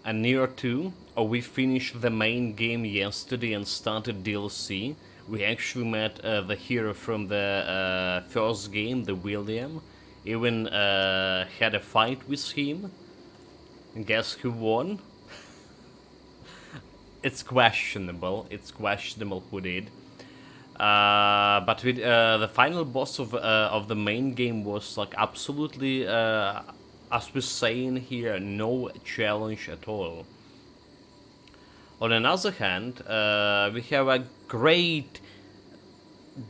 and Nioh 2. We finished the main game yesterday and started DLC. We actually met the hero from the first game, the William. Even had a fight with him. And guess who won? It's questionable. It's questionable who did. But with, the final boss of the main game was like absolutely, as we're saying here, no challenge at all. On another hand, we have a great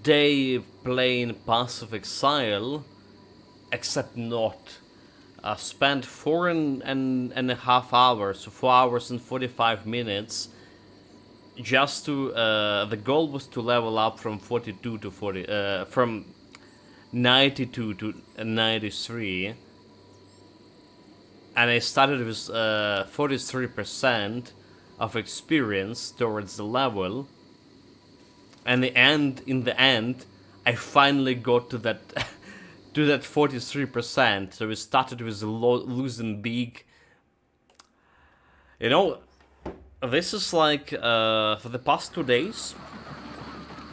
day playing Path of Exile, except not. Spent 4.5 hours, so 4 hours and 45 minutes, just to the goal was to level up from 42 to 40, from 92 to 93, and I started with 43% of experience towards the level, and in the end I finally got to that to that 43%. So we started with losing big. You know, this is like for the past 2 days.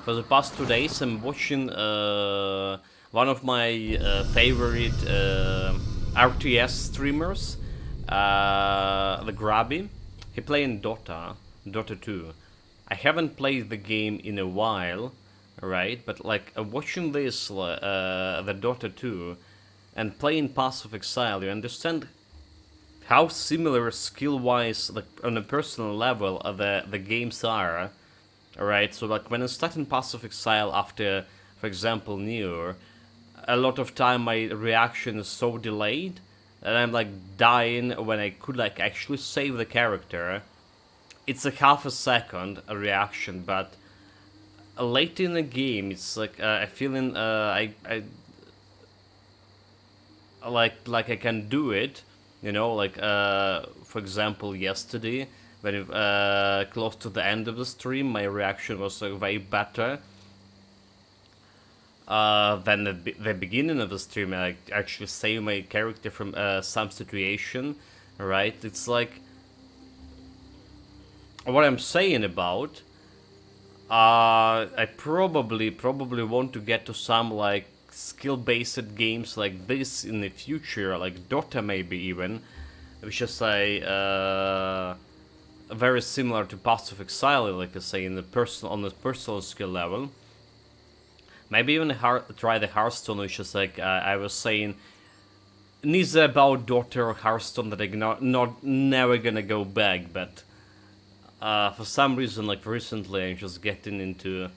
For the past 2 days, I'm watching one of my favorite RTS streamers, the Grabby. He playing Dota 2. I haven't played the game in a while, right? But like watching this, the Dota 2, and playing Path of Exile, you understand how similar skill-wise, like on a personal level, the games are. Alright, so like when I start in Path of Exile after, for example, Nioh, a lot of time my reaction is so delayed that I'm like dying when I could like actually save the character. It's like half a second a reaction, but late in the game it's like I feeling I like I can do it, you know, like for example yesterday when close to the end of the stream my reaction was way better than the beginning of the stream. I actually save my character from some situation, right? It's like what I'm saying about. I probably want to get to some like skill-based games like this in the future, like Dota maybe even, which is very similar to Path of Exile, like I say, in the on the personal skill level. Maybe even try the Hearthstone, which is like I was saying, neither about Dota or Hearthstone that I'm never gonna go back, but for some reason, like recently, I'm just getting into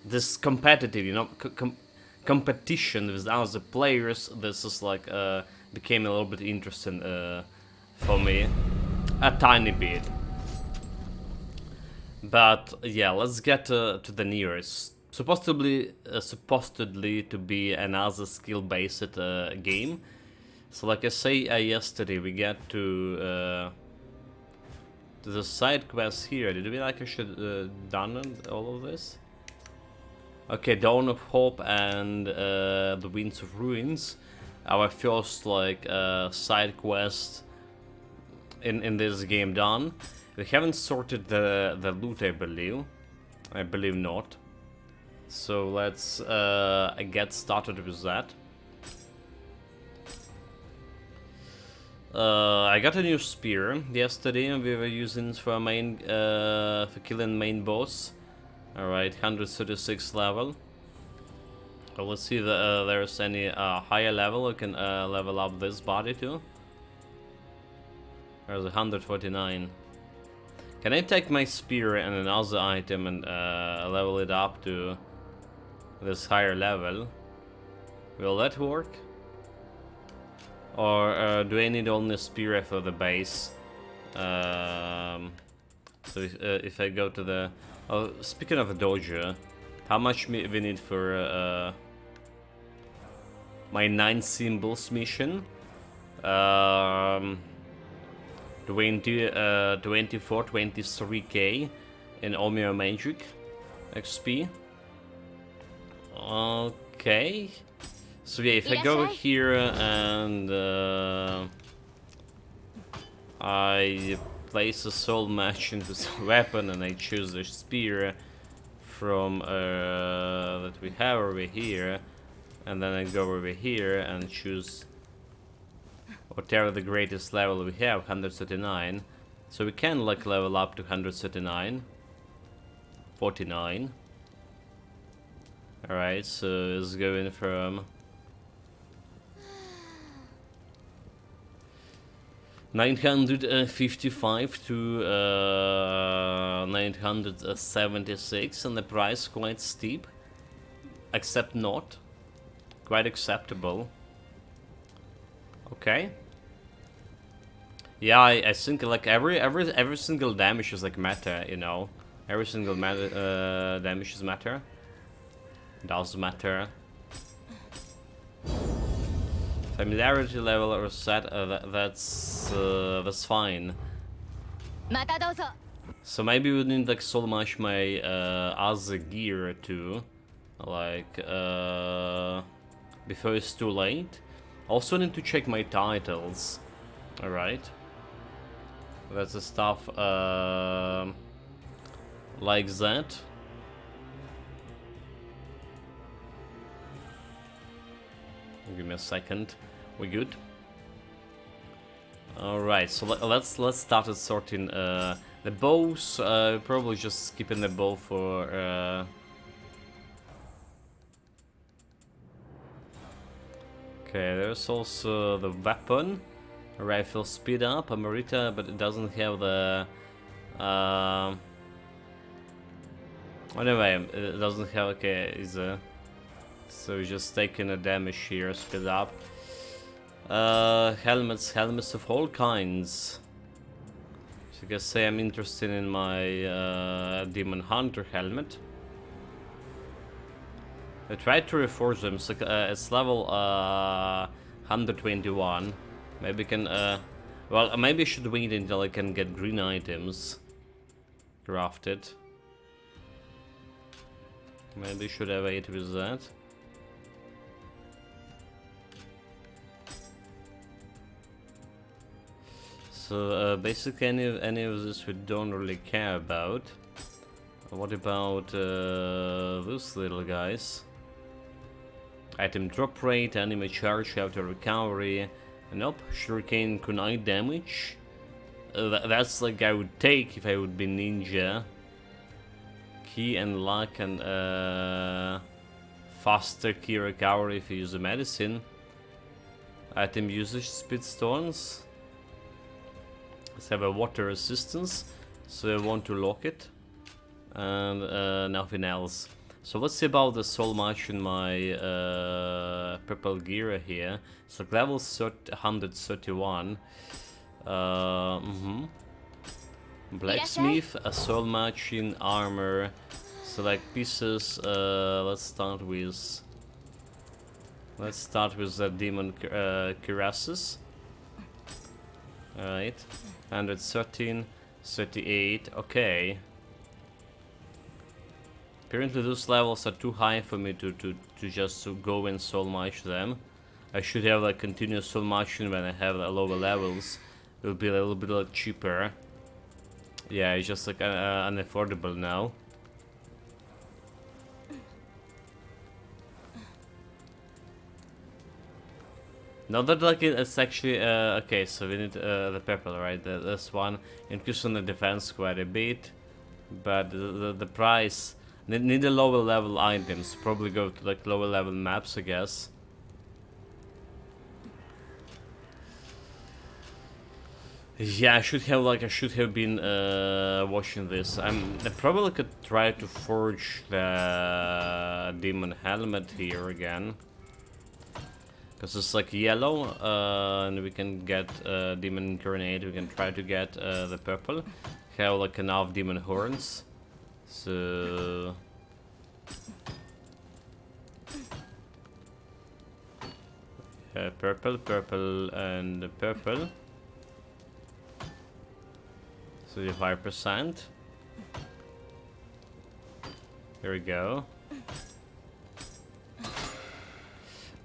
this competitive, you know, competition with other players. This is like became a little bit interesting for me, a tiny bit. But yeah, let's get to the nearest. Supposedly to be another skill-based game. So like I say yesterday, we get to the side quest here. Did we like actually done all of this? Okay, Dawn of Hope and the Winds of Ruins. Our first like side quest in this game done. We haven't sorted the loot, I believe. I believe not. So let's get started with that. I got a new spear yesterday. We were using it for main for killing main boss. All right, 136 level. So let's see if there's any higher level we can level up this body to. There's 149. Can I take my spear and another item and level it up to this higher level? Will that work? Or do I need only spear for the base? So if I go to the... Oh, speaking of a dojo, how much we need for my 9 symbols mission? 24, 23k in Omeo Magic XP. Okay. So yeah, if I go here and I place a soul match into the weapon and I choose the spear from that we have over here, and then I go over here and choose whatever the greatest level we have, 139. So we can like level up to 139. 49. Alright, so it's going from 955 to 976, and the price quite steep, except not quite acceptable. Okay. Yeah, I think like every single damage is like meta, you know. Every single damage is matter. Does matter. Familiarity level or set, that's fine. So maybe we need like soul match my other gear too, like before it's too late. Also need to check my titles. All right, that's the stuff like that. Give me a second. We good? All right. So let's start sorting the bows. Probably just skipping the bow for. Okay. There's also the weapon, rifle speed up, a Marita, but it doesn't have the. Anyway, it doesn't have. Okay, is a. So we're just taking a damage here, speed up. Helmets of all kinds. So I guess say I'm interested in my Demon Hunter helmet. I tried to reforge them, so it's level 121. Maybe can, well, maybe I should wait until I can get green items crafted. Maybe should I wait with that? So basically any of this we don't really care about. What about those little guys? Item drop rate, enemy charge after recovery. Nope, shuriken kunai damage. That's like I would take if I would be ninja. Key and luck and faster key recovery if you use a medicine. Item usage speed stones. Let's have a water resistance, so I want to lock it, and nothing else. So let's see about the soul match in my purple gear here. So level 131. Blacksmith, a soul match in armor. Select pieces. Let's start with the demon cuirasses. Alright, 113, 38, okay. Apparently those levels are too high for me to just go and soul match them. I should have like continuous soul matching when I have lower levels. It will be a little bit like, cheaper. Yeah, it's just like unaffordable now. Not that like it's actually okay. So we need the purple, right? This one increasing the defense quite a bit, but the price need the lower level items. Probably go to like lower level maps, I guess. Yeah, I should have been watching this. I probably could try to forge the demon helmet here again. Because it's like yellow, and we can get demon grenade. We can try to get the purple. Have like enough demon horns. So purple, and purple. 35%. Here we go.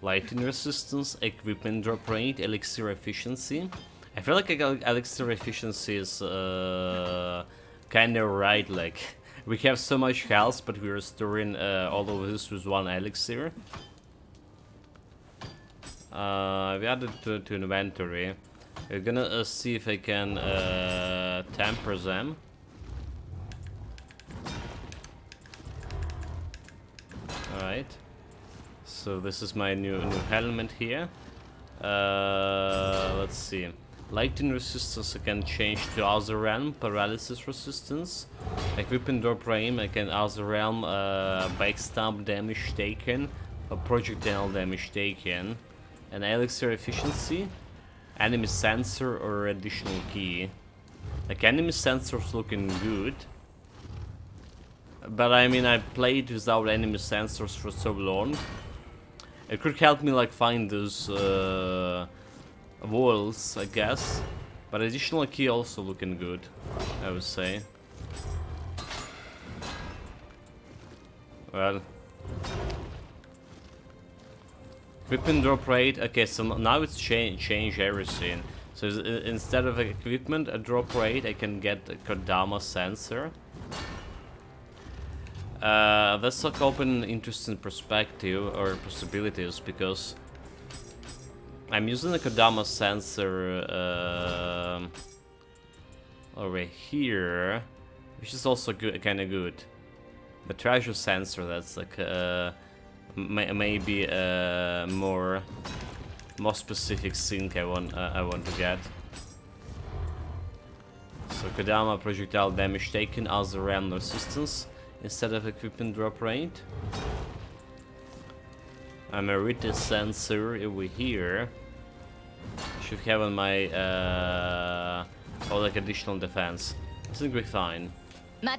Lighting resistance, equipment drop rate, elixir efficiency, I feel like elixir efficiency is kind of right. Like we have so much health, but we're storing all of this with one elixir. We added to inventory. We're gonna see if I can temper them. Alright. So this is my new helmet here. Let's see. Lightning resistance I can change to other realm. Paralysis resistance. Equipment drop frame I can other realm. Backstab damage taken. Or projectile damage taken. An elixir efficiency. Enemy sensor or additional key. Like enemy sensor's looking good. But I mean, I played without enemy sensors for so long. It could help me like find those walls, I guess. But additional key also looking good, I would say. Well, equipment drop rate. Okay, so now it's change everything. So instead of equipment a drop rate, I can get a Kodama sensor. That's like open interesting perspective or possibilities because I'm using the Kodama sensor over here, which is also good, kind of good. The treasure sensor, that's like maybe more specific sync I want to get. So Kodama projectile damage taken as a random resistance. Instead of equipment drop rate. I'm a Rita sensor over here. Should have on my like additional defense. I think we're fine. I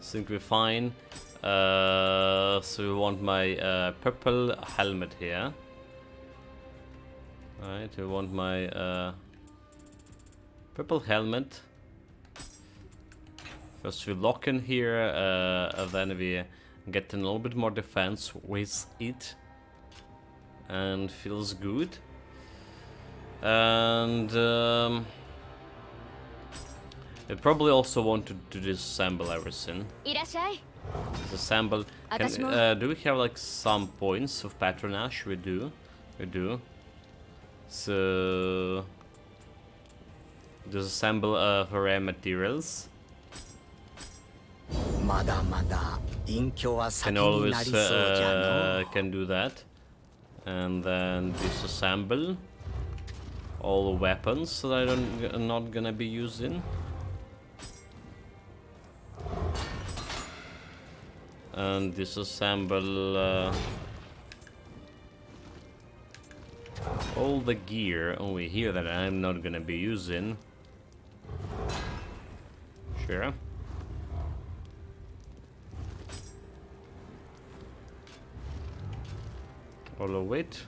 think we're fine. So we want my purple helmet here. Alright, we want my purple helmet. First we lock in here, and then we get a little bit more defense with it. And feels good. And I probably also want to disassemble everything. Disassemble. Do we have like some points of patronage? We do. We do. So disassemble for rare materials. Can always can do that. And then disassemble all the weapons that I'm not gonna be using. And disassemble all the gear over here that I'm not gonna be using. Sure. All of it.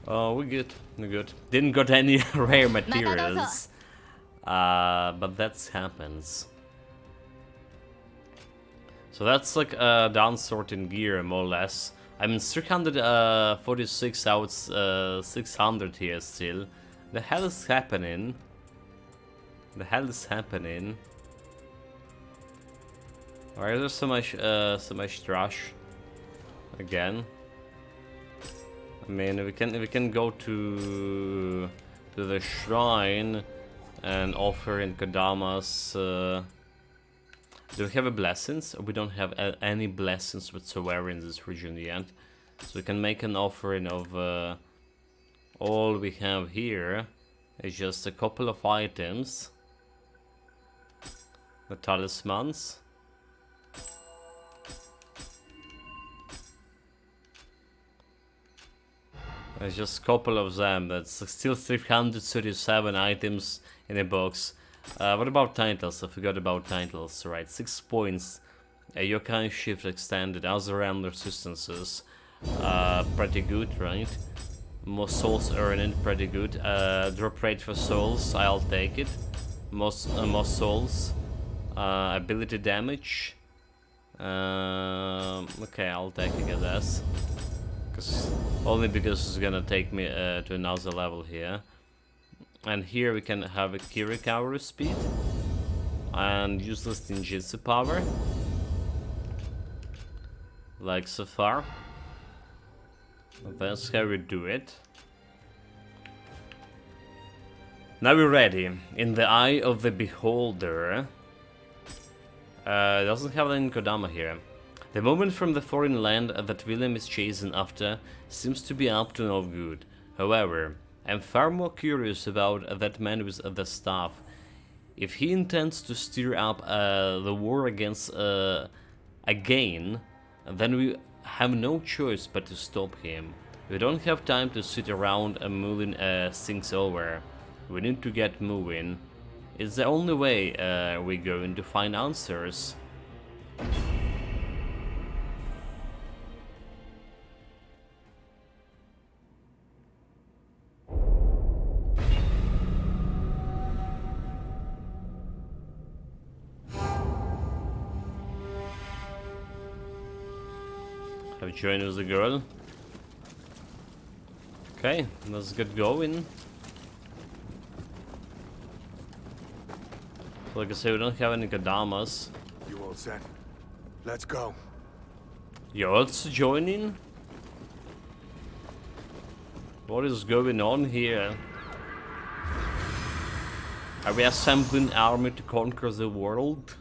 Oh, we're good. We're good. Didn't got any rare materials. But that happens. So that's like down sorting gear, more or less. I'm 346 out 600 here still. The hell is happening? The hell is happening? Why is there so much trash? Again. I mean, we can go to the shrine and offer in Kodama's. Do we have a blessings? We don't have any blessings whatsoever in this region yet, so we can make an offering of all we have here. It's just a couple of items. The talismans. There's just a couple of them. That's still 337 items in a box. What about titles? I forgot about titles. Right, 6 points. Yokai shift extended. Other realm resistances. Pretty good, right? More souls earned, pretty good. Drop rate for souls, I'll take it. Most souls. Ability damage. Okay, I'll take it, I guess. Only because it's gonna take me to another level here. And here we can have a key recovery speed. And useless ninjutsu power. Like so far. That's how we do it. Now we're ready. In the eye of the beholder. Doesn't have any Kodama here. The moment from the foreign land that William is chasing after seems to be up to no good. However, I'm far more curious about that man with the staff. If he intends to stir up the war against again, then we have no choice but to stop him. We don't have time to sit around and mulling things over. We need to get moving. It's the only way we're going to find answers. Have joined with the girl. Okay, let's get going. Like I say, we don't have any Kodamas. You all set? Let's go. You're also joining? What is going on here? Are we assembling an army to conquer the world?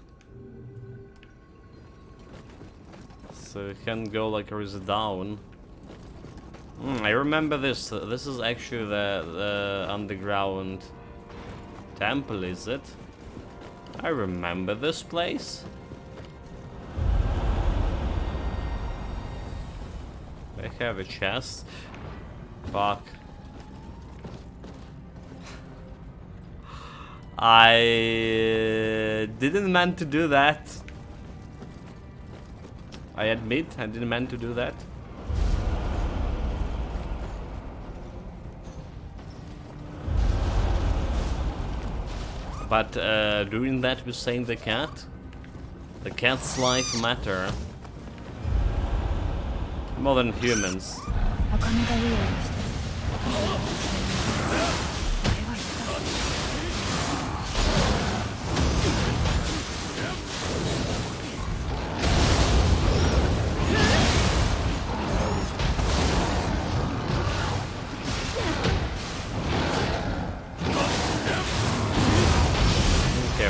So we can go like a rise down. I remember this. This is actually the underground temple, is it? I remember this place. I have a chest. Fuck. I didn't mean to do that. I admit, I didn't mean to do that. But doing that with saying the cat's life matter more than humans.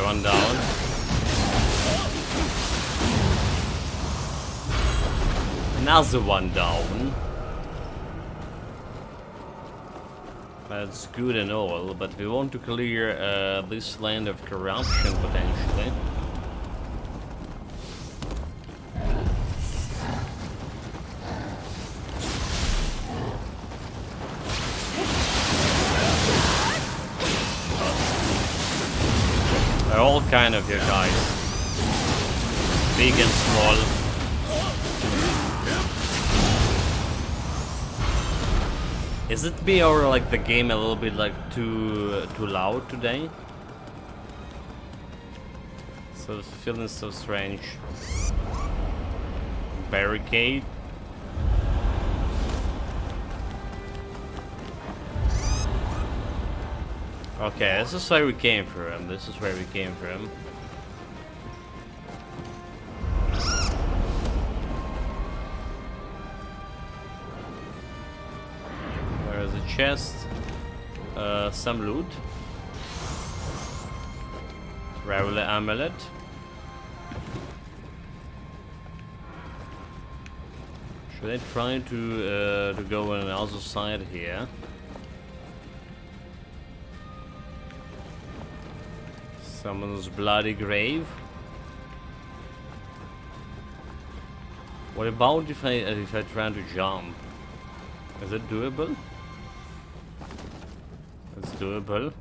One down. Another one down. That's good and all, but we want to clear this land of corruption potentially. They're all kind of here, guys. Big and small. Is it me or like the game a little bit like too loud today? So it's feeling so strange. Barricade. Okay, this is where we came from. This is where we came from. There is a chest, some loot, traveler amulet. Should I try to go on the other side here? Someone's bloody grave. What about if I try to jump? Is it doable? It's doable.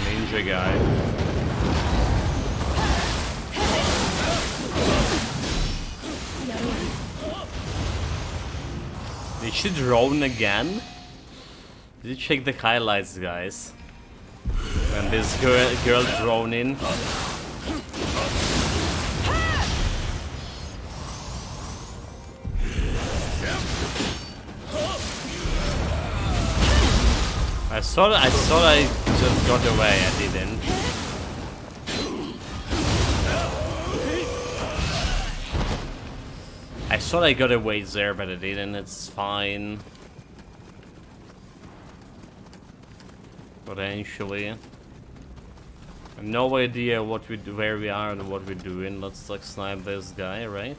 Ninja guy. Did she drone again? Did you check the highlights, guys? When this girl drone in. I thought I just got away. I didn't. I thought I got away there, but I didn't. It's fine. Potentially. I have no idea what we do, where we are, and what we're doing. Let's like snipe this guy, right?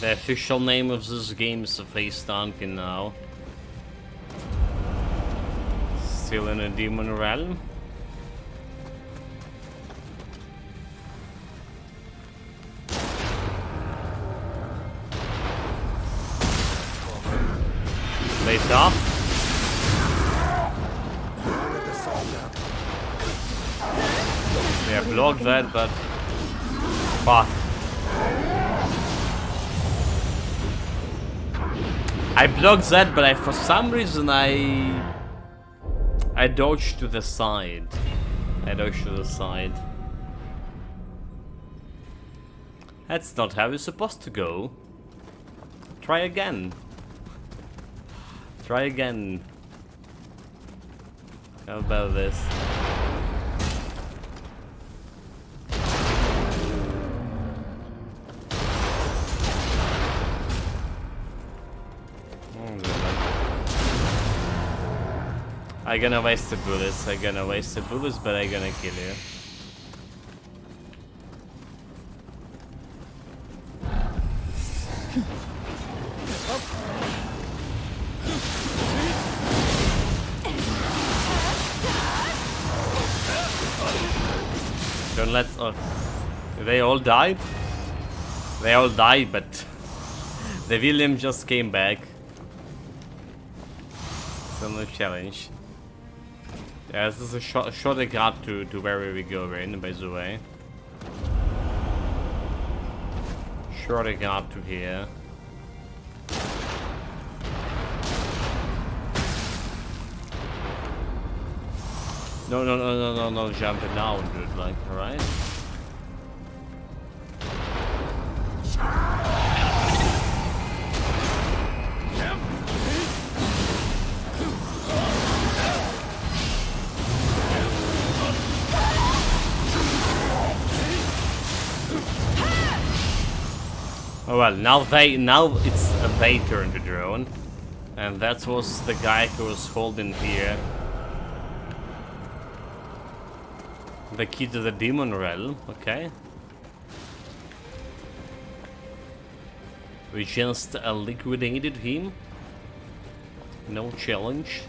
The official name of this game is Face Dunking now. Still in a demon realm. Play top. Yeah, blocked that, but fuck. I blocked that, but for some reason I dodged to the side. That's not how it's supposed to go. Try again. Try again. How about this? I'm gonna waste the bullets, but I'm gonna kill you. Don't let... Oh, they all died? They all died, but the William just came back. So no challenge. Yeah, this is a shortcut to where we go in, by the way. Shortcut to here. No, jumping down, dude, like, alright? Oh well, now it's they turn to drone. And that was the guy who was holding here the key to the demon realm, okay. We just liquidated him. No challenge.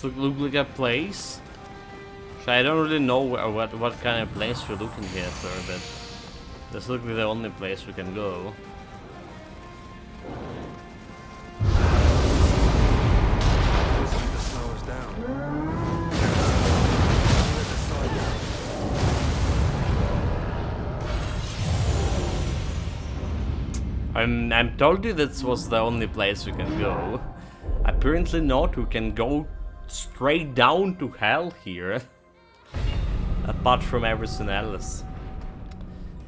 Look like a place. So I don't really know what kind of place we're looking here for, but this looks like the only place we can go. I'm told you this was the only place we can go. Apparently not. We can go straight down to hell here. Apart from everything else.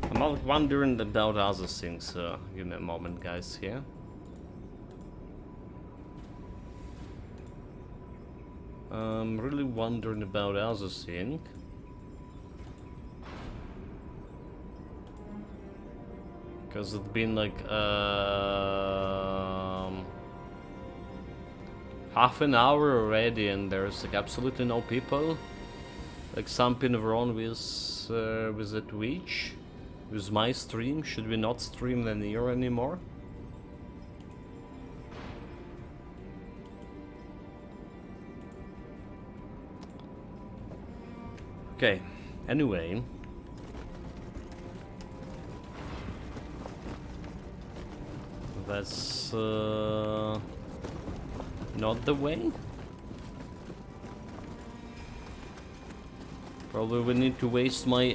I'm not wondering about other things, so give me a moment, guys, here. I'm really wondering about other thing. Because it's been like half an hour already, and there's like absolutely no people. Like something wrong with the Twitch, with my stream. Should we not stream the Nioh anymore? Okay, anyway. That's not the way. Probably we need to waste my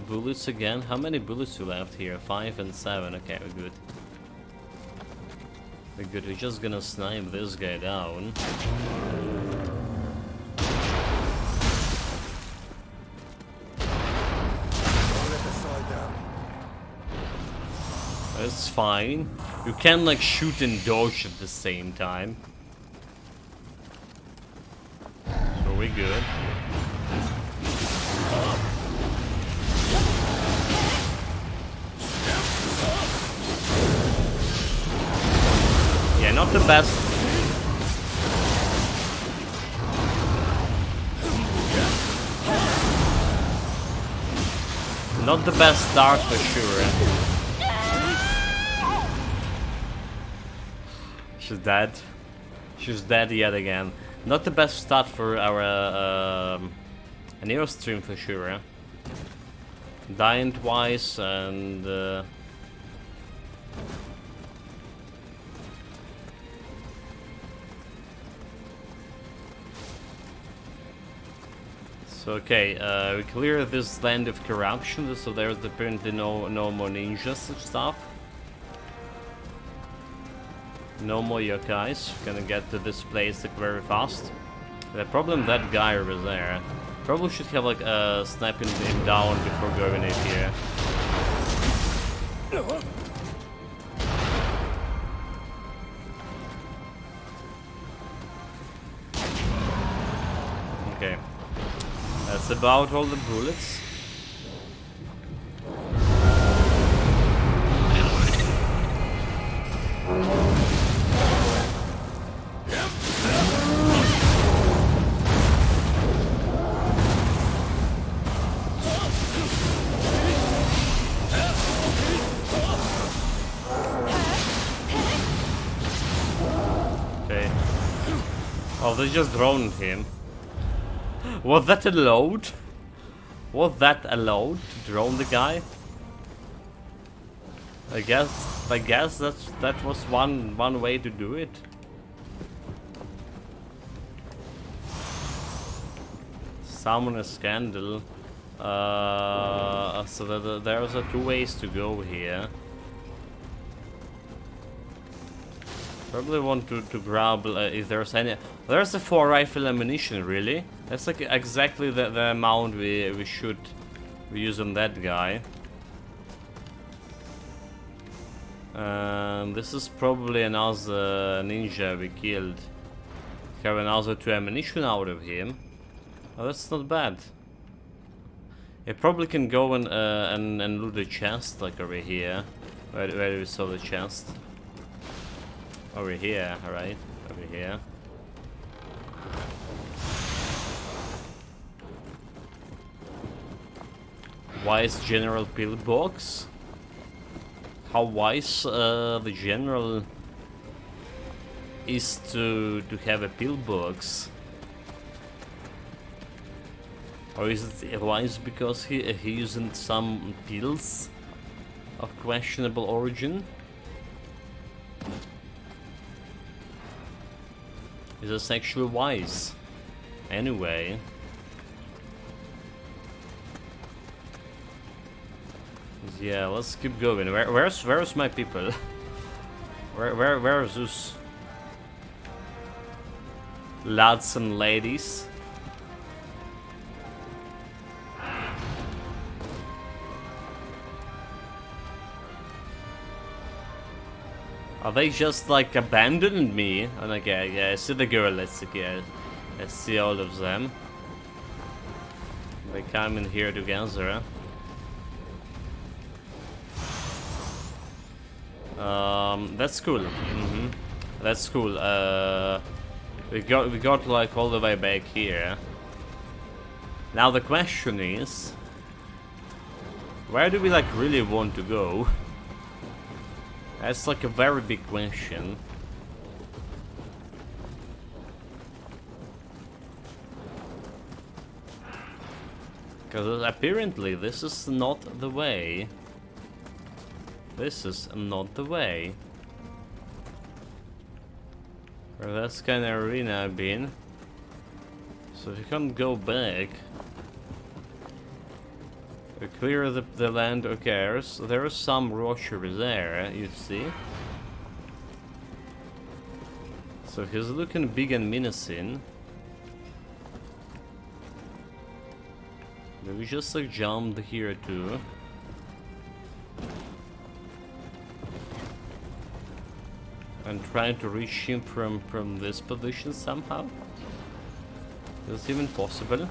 bullets again. How many bullets do we left here? 5 and 7. Okay, we're good. We're good. We're just gonna snipe this guy down. That's fine. You can like shoot and dodge at the same time. So we're good. Yeah, not the best. Not the best start for sure. She's dead. She's dead yet again. Not the best start for our Nioh stream for sure. Dying twice and so okay, we clear this land of corruption, so there's apparently no more ninjas and stuff. No more yokais. Gonna get to this place like very fast. The problem that guy over there. Probably should have like sniping him down before going in here. Okay. That's about all the bullets. Oh, they just droned him. Was that allowed? Was that allowed to drone the guy? I guess that was one way to do it. Summon a scandal. So there's two ways to go here. Probably want to grab if there's any. There's a 4 rifle ammunition, really. That's like exactly the amount we should use on that guy. This is probably another ninja we killed. Have another 2 ammunition out of him. Oh, that's not bad. I probably can go and loot the chest like over here. Where we saw the chest. Over here, alright. Over here. Wise general pillbox? How wise the general is to have a pillbox? Or is it wise because he using some pills of questionable origin? Is this actually wise? Anyway. Yeah, let's keep going. Where's my people? where are those lads and ladies? Are they just like abandoned me? And okay, yeah, I see the girl. Let's see all of them. They come in here together. That's cool. That's cool. We got like all the way back here. Now the question is, where do we like really want to go? That's like a very big question. Because apparently this is not the way. This is not the way. Where that's kind of arena I've been. So if you can't go back. We clear the land, okay, there is some roachery there, you see. So he's looking big and menacing. Maybe just like jumped here too. And trying to reach him from this position somehow. Is it even possible?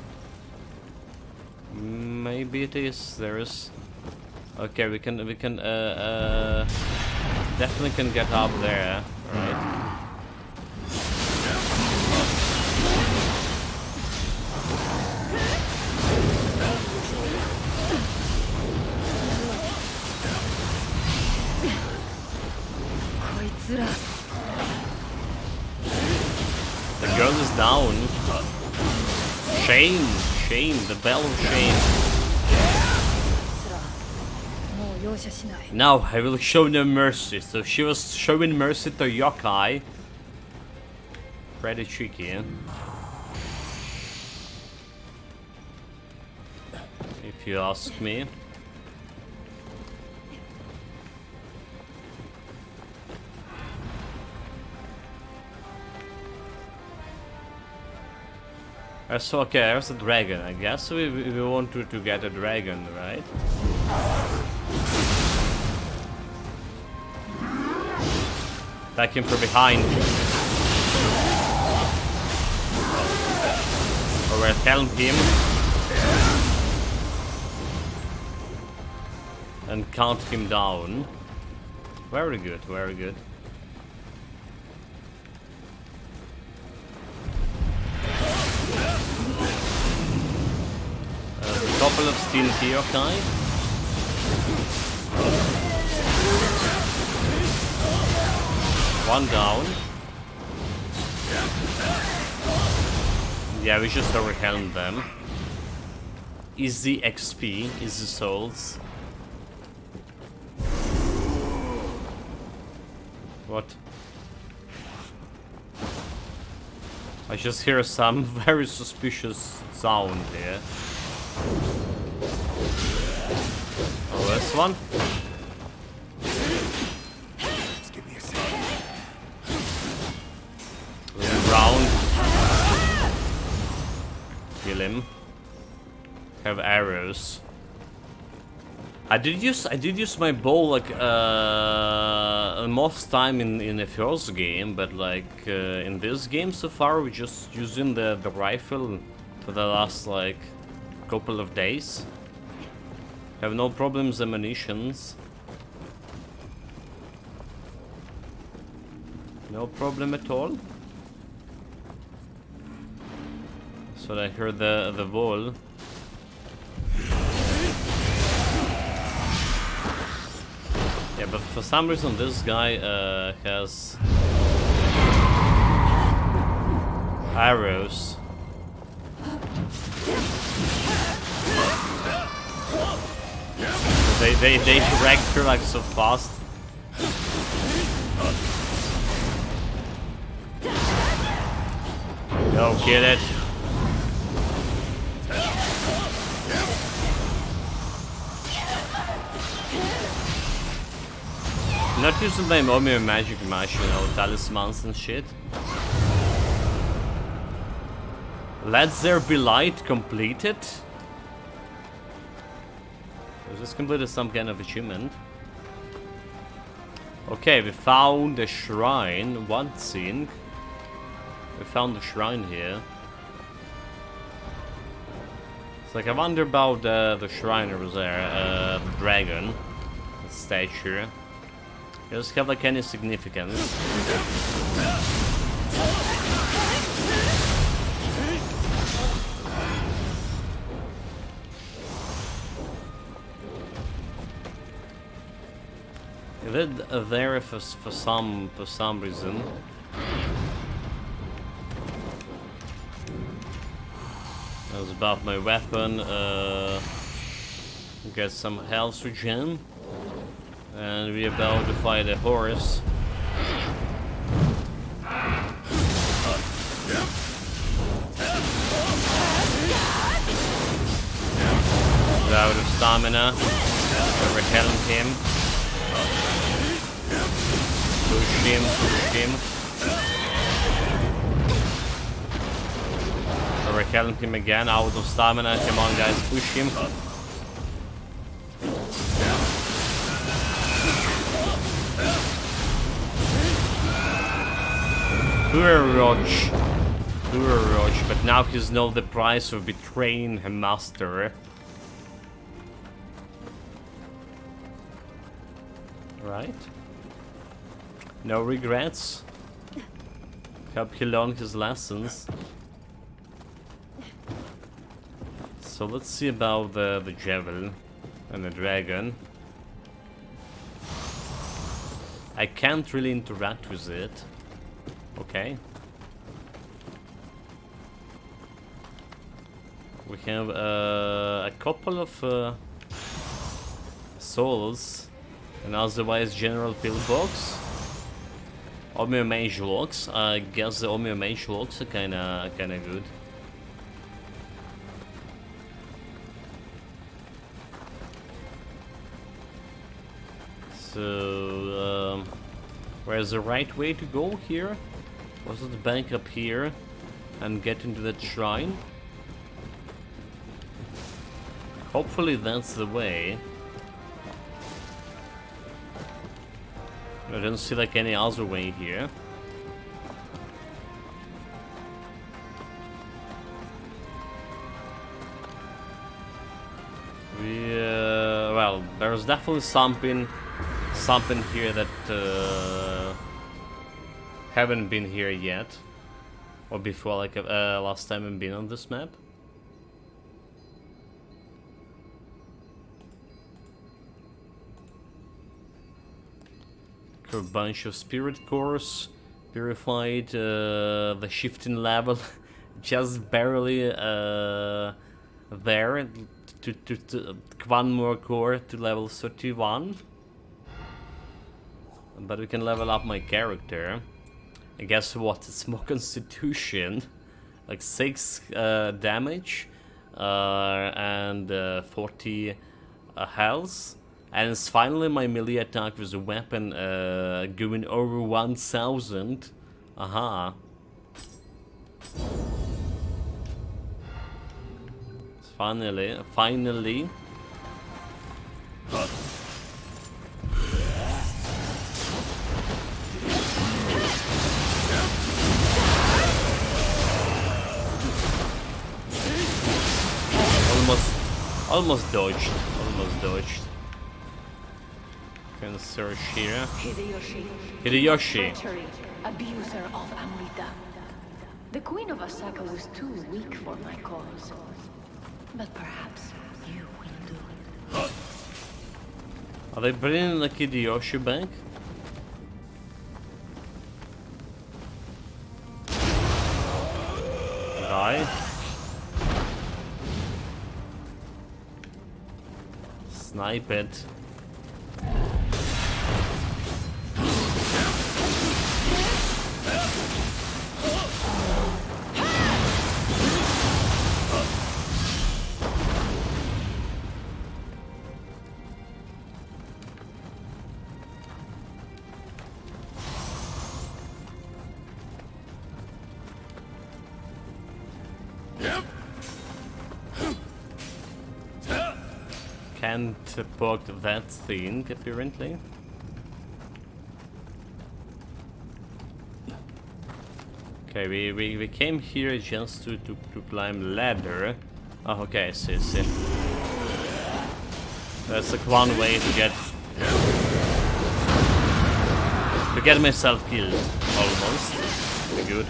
Maybe it is. There is. Okay, we can definitely can get up there, right? The girl is down. Shame, shame, the bell of shame. Now I will show no mercy. So she was showing mercy to yokai. Pretty tricky, eh? If you ask me. So okay, there's a dragon. I guess we want to get a dragon, right? Attack him from behind. Or we'll helm him. And count him down. Very good, very good. A couple of steel yokai. One down. Yeah, we just overwhelmed them. Easy XP, easy souls. What? I just hear some very suspicious sound here. Oh, this one? Just give me a second. Round. Kill him. Have arrows. I did use my bow like most time in the first game, but like in this game so far we're just using the rifle for the last like couple of days. Have no problems ammunitions. No problem at all. So I heard the wall. Yeah, but for some reason this guy has arrows. They drag through like so fast. Go kill it. Not using my mommy or magic mash, you know, talismans and shit. Let there be light completed. Was this completed some kind of achievement? Okay, we found a shrine. One thing. We found the shrine here. It's like I wonder about the shrine over there, the dragon, the statue. Does it have like any significance? Is it there for some reason? There's buff my weapon, get some health regen, and we're about to fight a horse. He's out of stamina. Overwhelm him. Push him, push him. Overwhelm him again, out of stamina. Come on guys, push him. Poor Roach, but now he's know the price of betraying her master. Right? No regrets. Hope he learned his lessons. So let's see about the javelin and the dragon. I can't really interact with it. Okay. We have a couple of souls, and otherwise general pillbox. Omeo Mage locks. I guess the Omeo Mage locks are kinda good. So, where's the right way to go here? Was it back up here and get into that shrine? Hopefully that's the way. I don't see like any other way here. Well, there's definitely something here that haven't been here yet, or before, like last time I've been on this map. A bunch of spirit cores, purified the shifting level, just barely there. To one more core to level 31. But we can level up my character. And guess what? It's more constitution, like 6 damage and 40 health. And it's finally my melee attack with a weapon going over 1000. Aha. Finally. Almost dodged. Can search here. Hideyoshi. Treachery, abuser of Amrita. The Queen of Osaka was too weak for my cause. But perhaps you will do it. Are they bringing the Hideyoshi back? Die. Snipe it. Can't poke that thing, apparently. Okay, we came here just to climb ladder. Oh, okay, I see. That's like one way to get myself killed, almost. We're good.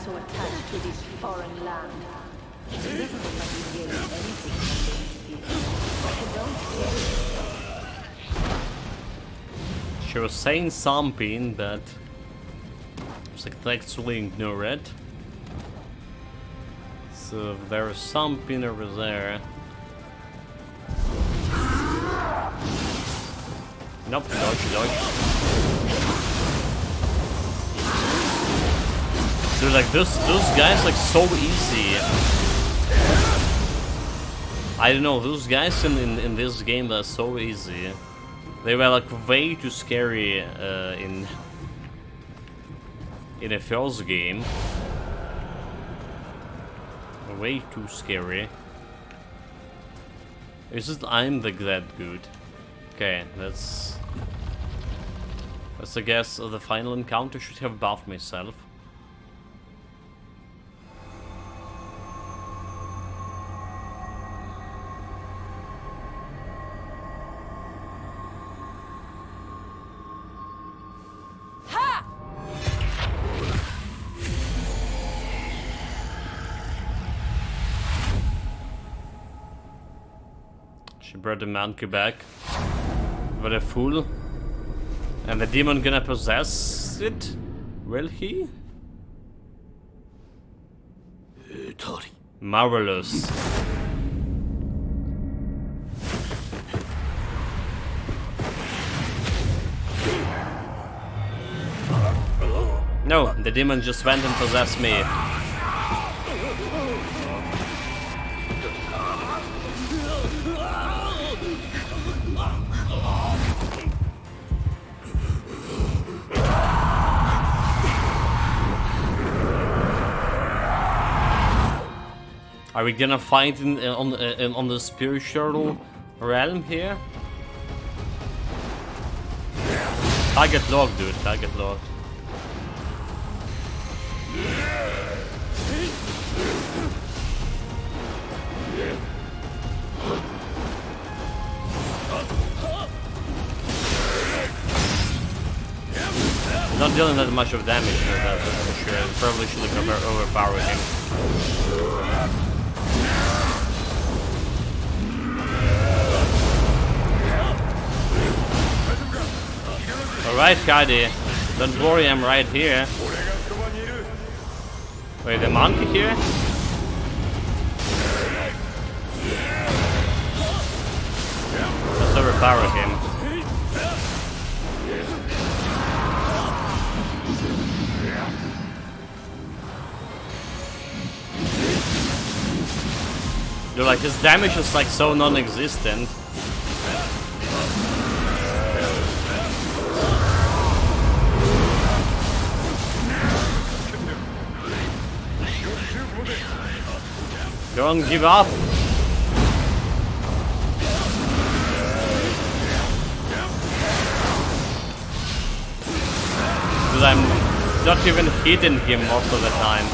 So attached to this foreign land. It doesn't look like you gained anything from this. Don't get it. She was saying something, but I was like actually ignore it. So there is something over there. Nope, dodge. Dude, like those guys like so easy. I don't know, those guys in this game are so easy. They were like way too scary in a first game. Way too scary. It's just I'm that good. Okay, that's I guess the final encounter should have buffed myself. She brought the monkey back. What a fool. And the demon gonna possess it? Will he? Marvelous. No, the demon just went and possessed me. Are we gonna fight on the spiritual realm here? Target locked, dude. Target locked. Not dealing that much of damage, that's for sure. I probably should have overpowered him. Alright, Kadi. Don't worry, I'm right here. Wait, the monkey here? Let's overpower him. Dude, like his damage is like so non-existent. Don't give up. Because I'm not even hitting him most of the time.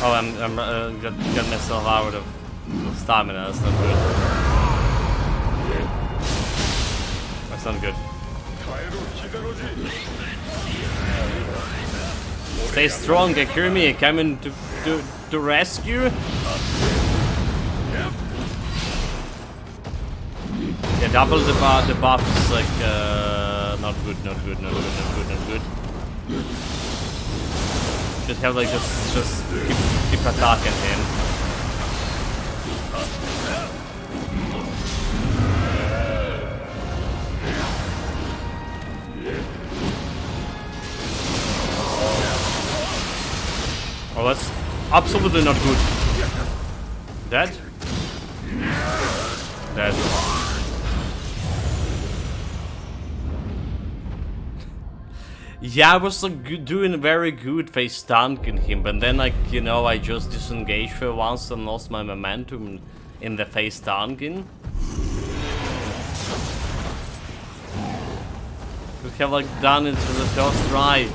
Oh, I'm got myself out of stamina. That's not good. That's not good. Stay strong, Akirimi, coming to rescue. Yeah, double the buff is like not good. Just have like just keep attacking him. Oh, that's absolutely not good. Dead? Dead. Yeah, I was like doing very good face tanking him, but then like, you know, I just disengaged for once and lost my momentum in the face tanking. We have like done it for the first try.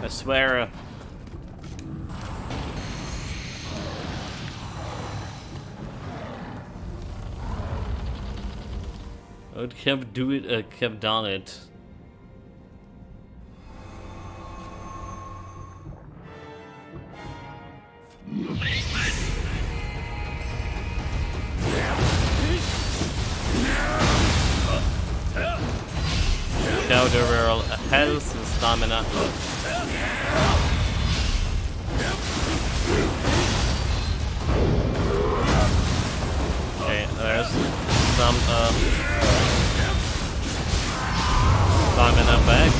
I swear. I would have have done it. Counter roll, health and stamina. Okay, there's some stamina back.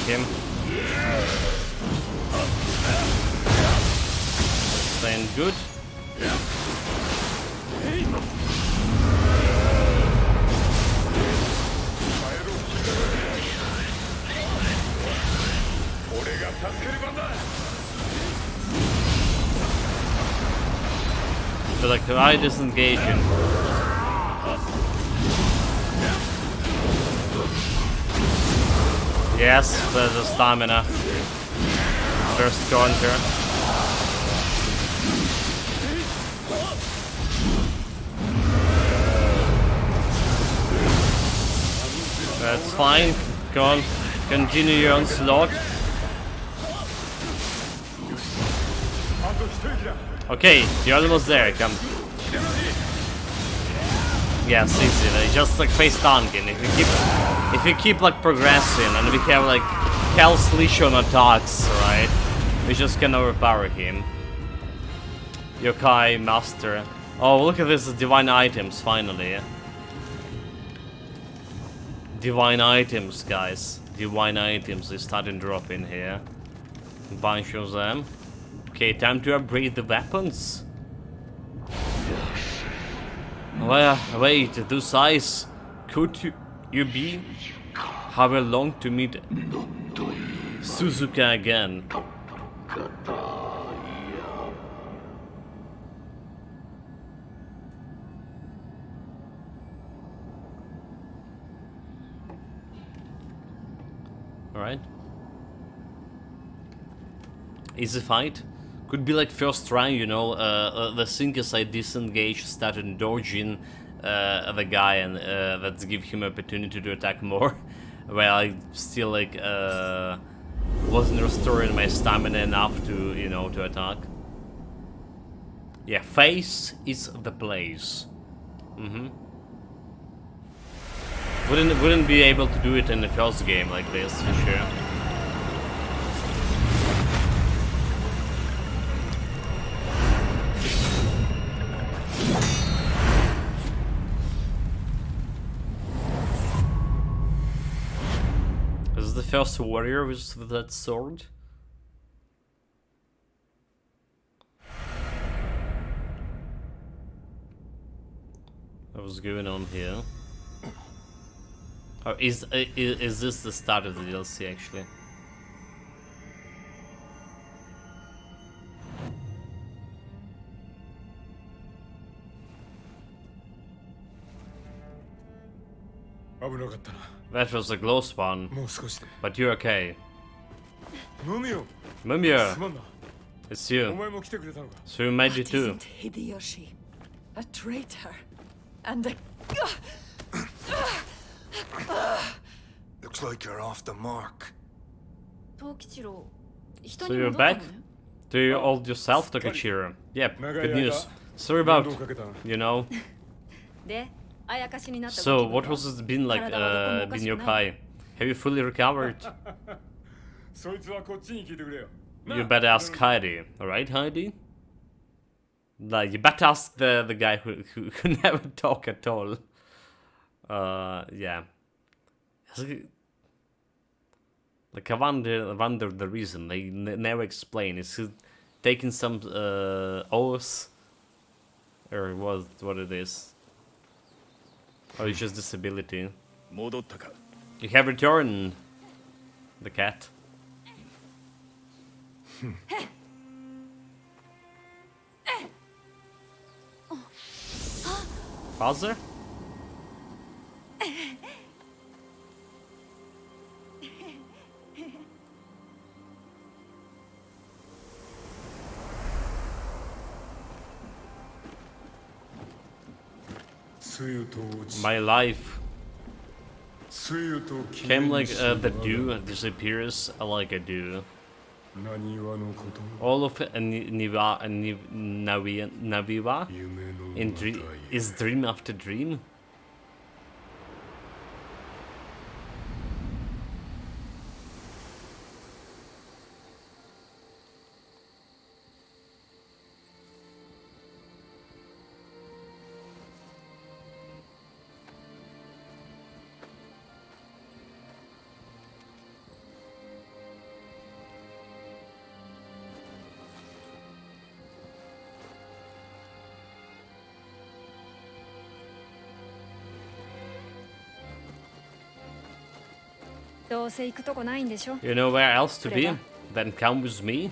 Him. Playing good. So like I disengaging. Yes, there's a stamina. There's counter. That's fine. Go on. Continue your onslaught. Okay, you're almost there. Come. Yes, easy. Like, just like face tanking. If you keep like progressing, and we have like Cal's leash on attacks, right? We just can overpower him. Yokai Master. Oh, look at this divine items finally. Divine items, guys. Divine items. They starting dropping here. A bunch of them. Okay, time to upgrade the weapons. Well, wait, this eyes. Could you be? However long to meet Suzuka again. Alright. Easy fight. Could be like first try, you know, the thing is I disengage, started dodging the guy and that give him opportunity to attack more. While I still like wasn't restoring my stamina enough to, you know, to attack. Yeah, face is the place. Wouldn't be able to do it in the first game like this for sure. Is the first warrior with that sword? What's going on here? Or is this the start of the DLC actually? That was a close one, but you're okay. Mumia, it's you. So you made it too. Isn't Hideyoshi a traitor and a... Looks like you're off the mark. So you're back? To your old yourself, Tokichiro? Yep, good news. Sorry about, you know. So, what was it been like, been yokai? Have you fully recovered? You better ask Heidi, alright Heidi? Like, you better ask the guy who never talk at all. Yeah. Like I wonder the reason. They never explain. Is he taking some oaths, or what it is? Or it's just disability. 戻ったか You have returned the cat. Father? My life came like the dew disappears like a dew. All of Naviva is dream after dream. You know where else to be than come with me?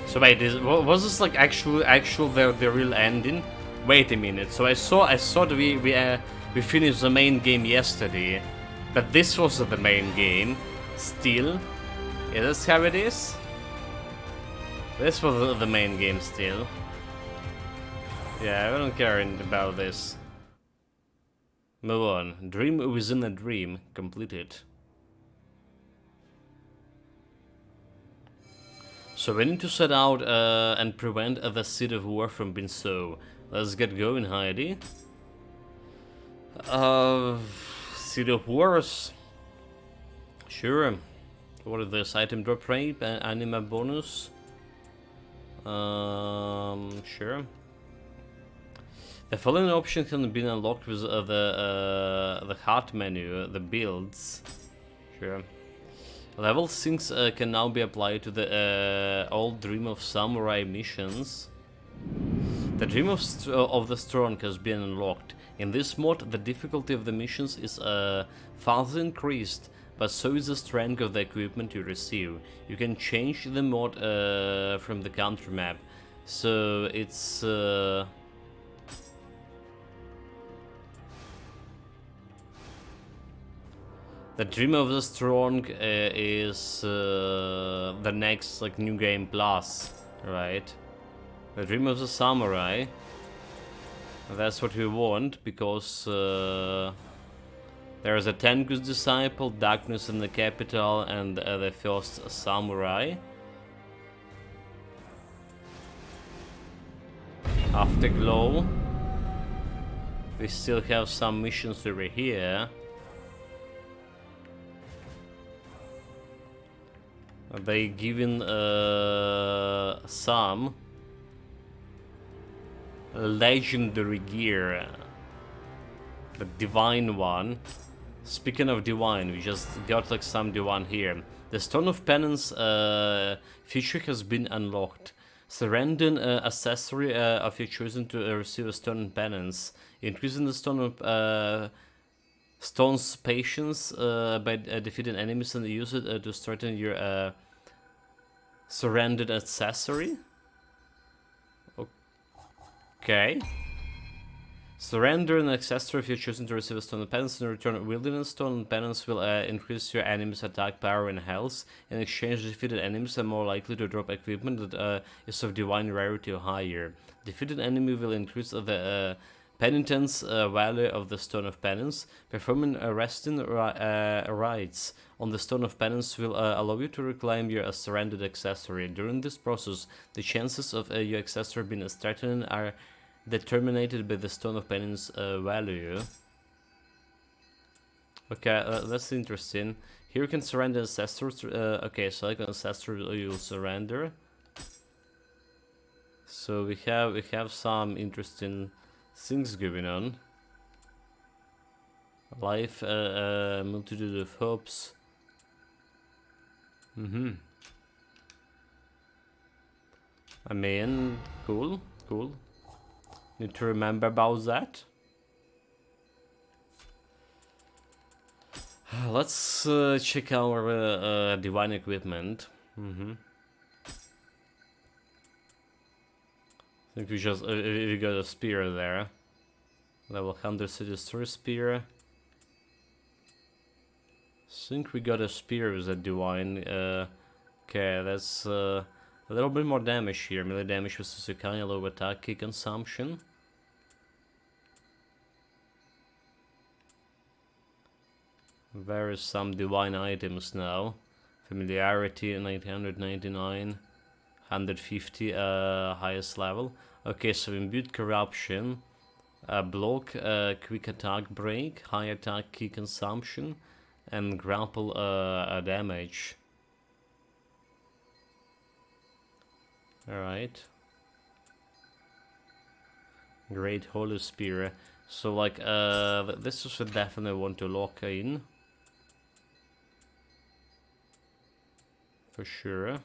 So wait, was this like actual the real ending? Wait a minute. So I saw that we finished the main game yesterday, but this was the main game. Still, is this how it is? This was the main game still. Yeah, I don't care about this. Move on. Dream within a dream completed. So we need to set out and prevent the Seed of War from being so. Let's get going, Heidi. Seed of Wars. Sure. What is this? Item drop rate, anima bonus. Sure. The following option can be unlocked with the heart menu, the builds. Sure. Level 6 can now be applied to the old Dream of Samurai missions. The Dream of the Strong has been unlocked. In this mod, the difficulty of the missions is further increased, but so is the strength of the equipment you receive. You can change the mod from the country map, so it's... The Dream of the Strong is the next like new game plus, right? The Dream of the Samurai. That's what we want because there is a Tengu's Disciple, Darkness in the Capital, and the first Samurai. Afterglow. We still have some missions over here. They given some legendary gear, the divine one. Speaking of divine, we just got like some divine here. The Stone of Penance feature has been unlocked. Surrender an accessory of your choosing to receive a Stone of Penance, increasing the Stone's patience by defeating enemies and use it to strengthen your surrendered accessory. Okay. Surrender an accessory if you're choosing to receive a Stone of Penance. In return, wielding a Stone of Penance will increase your enemy's attack power and health. In exchange, defeated enemies are more likely to drop equipment that is of divine rarity or higher. Defeated enemy will increase the penitence value of the Stone of Penance. Performing resting rites on the Stone of Penance will allow you to reclaim your surrendered accessory. During this process, the chances of your accessory being strengthened are determined by the Stone of Penance value. Okay, that's interesting. Here you can surrender ancestors. Okay, select ancestor, you'll surrender. So we have some interesting things going on. Life, multitude of hopes. I mean, cool, cool. Need to remember about that. Let's check our divine equipment. I think we just we got a spear there. Level 100 city spear. I think we got a spear with a divine. Okay, that's a little bit more damage here. Melee damage with Susukani, low attack, key consumption. There is some divine items now. Familiarity 999, 150 highest level. Okay, so imbued corruption, block, quick attack break, high attack key consumption, and grapple damage. Alright. Great Holy Spear. So like this is a definitely want to lock in. For sure.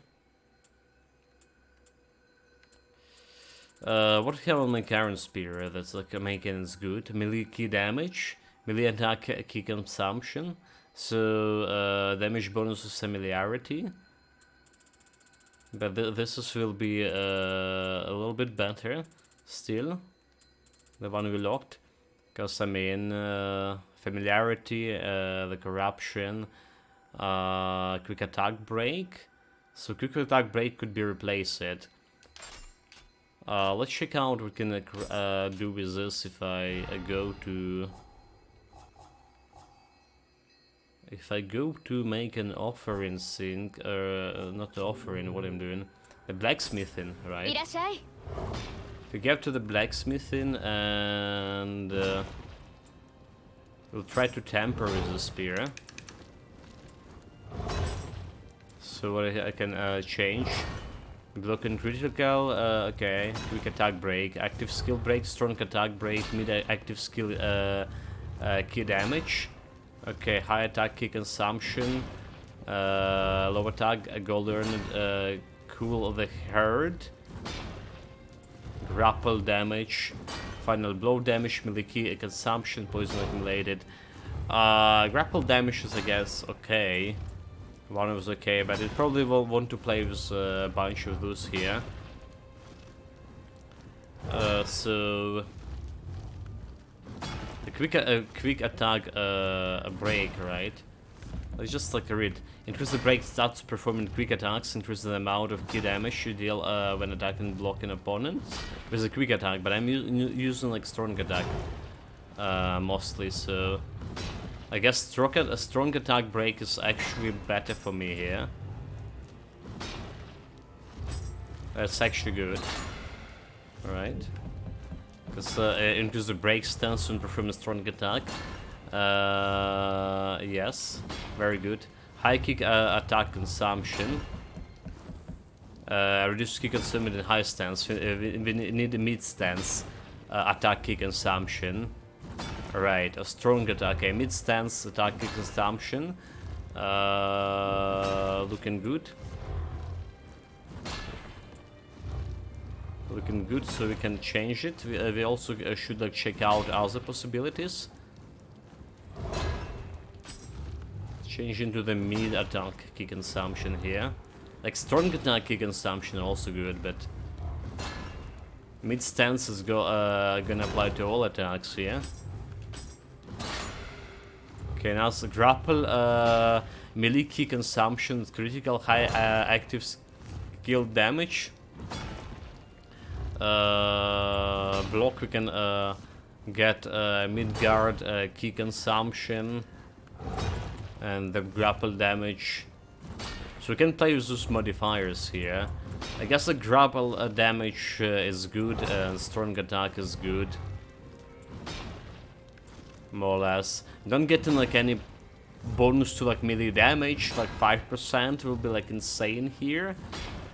What do we have on my current spear that's like making it good? Melee key damage, melee attack key consumption, so damage bonus of familiarity. But this will be a little bit better still. The one we locked, because I mean familiarity, the corruption. Quick attack break. So quick attack break could be replaced. Let's check out what we can do with this if I go to... If I go to make an offering sync, not the offering, what I'm doing, the blacksmithing, right? If we get to the blacksmithing and we'll try to tamper with the spear. So what I can change, block and critical, okay, quick attack break, active skill break, strong attack break, mid active skill key damage, okay, high attack key consumption, low attack, gold earned, cool of the herd, grapple damage, final blow damage, melee key consumption, poison accumulated, grapple damage is I guess okay. One was okay, but it probably will want to play with a bunch of those here. So the quick attack break, right? Let's just like read. Increase the break stats performing quick attacks. Increase the amount of key damage you deal when attacking and blocking opponents with a quick attack. But I'm using like strong attack mostly, so. I guess a strong attack break is actually better for me here. That's actually good. Alright. Because increase the break stance when performing a strong attack. Yes, very good. High kick attack consumption. Reduce kick consumption in high stance. We need a mid stance attack kick consumption. Right, a strong attack. Okay, mid stance attack kick consumption. Looking good. Looking good, so we can change it. We also should like check out other possibilities. Change into the mid attack key consumption here. Like strong attack key consumption also good, but mid stance is gonna apply to all attacks here. Okay, now it's grapple, melee key consumption, critical high active skill damage. Block we can get mid guard key consumption and the grapple damage. So we can play with those modifiers here. I guess the grapple damage is good and strong attack is good. More or less. Don't get in like any bonus to like melee damage, like 5% will be like insane here.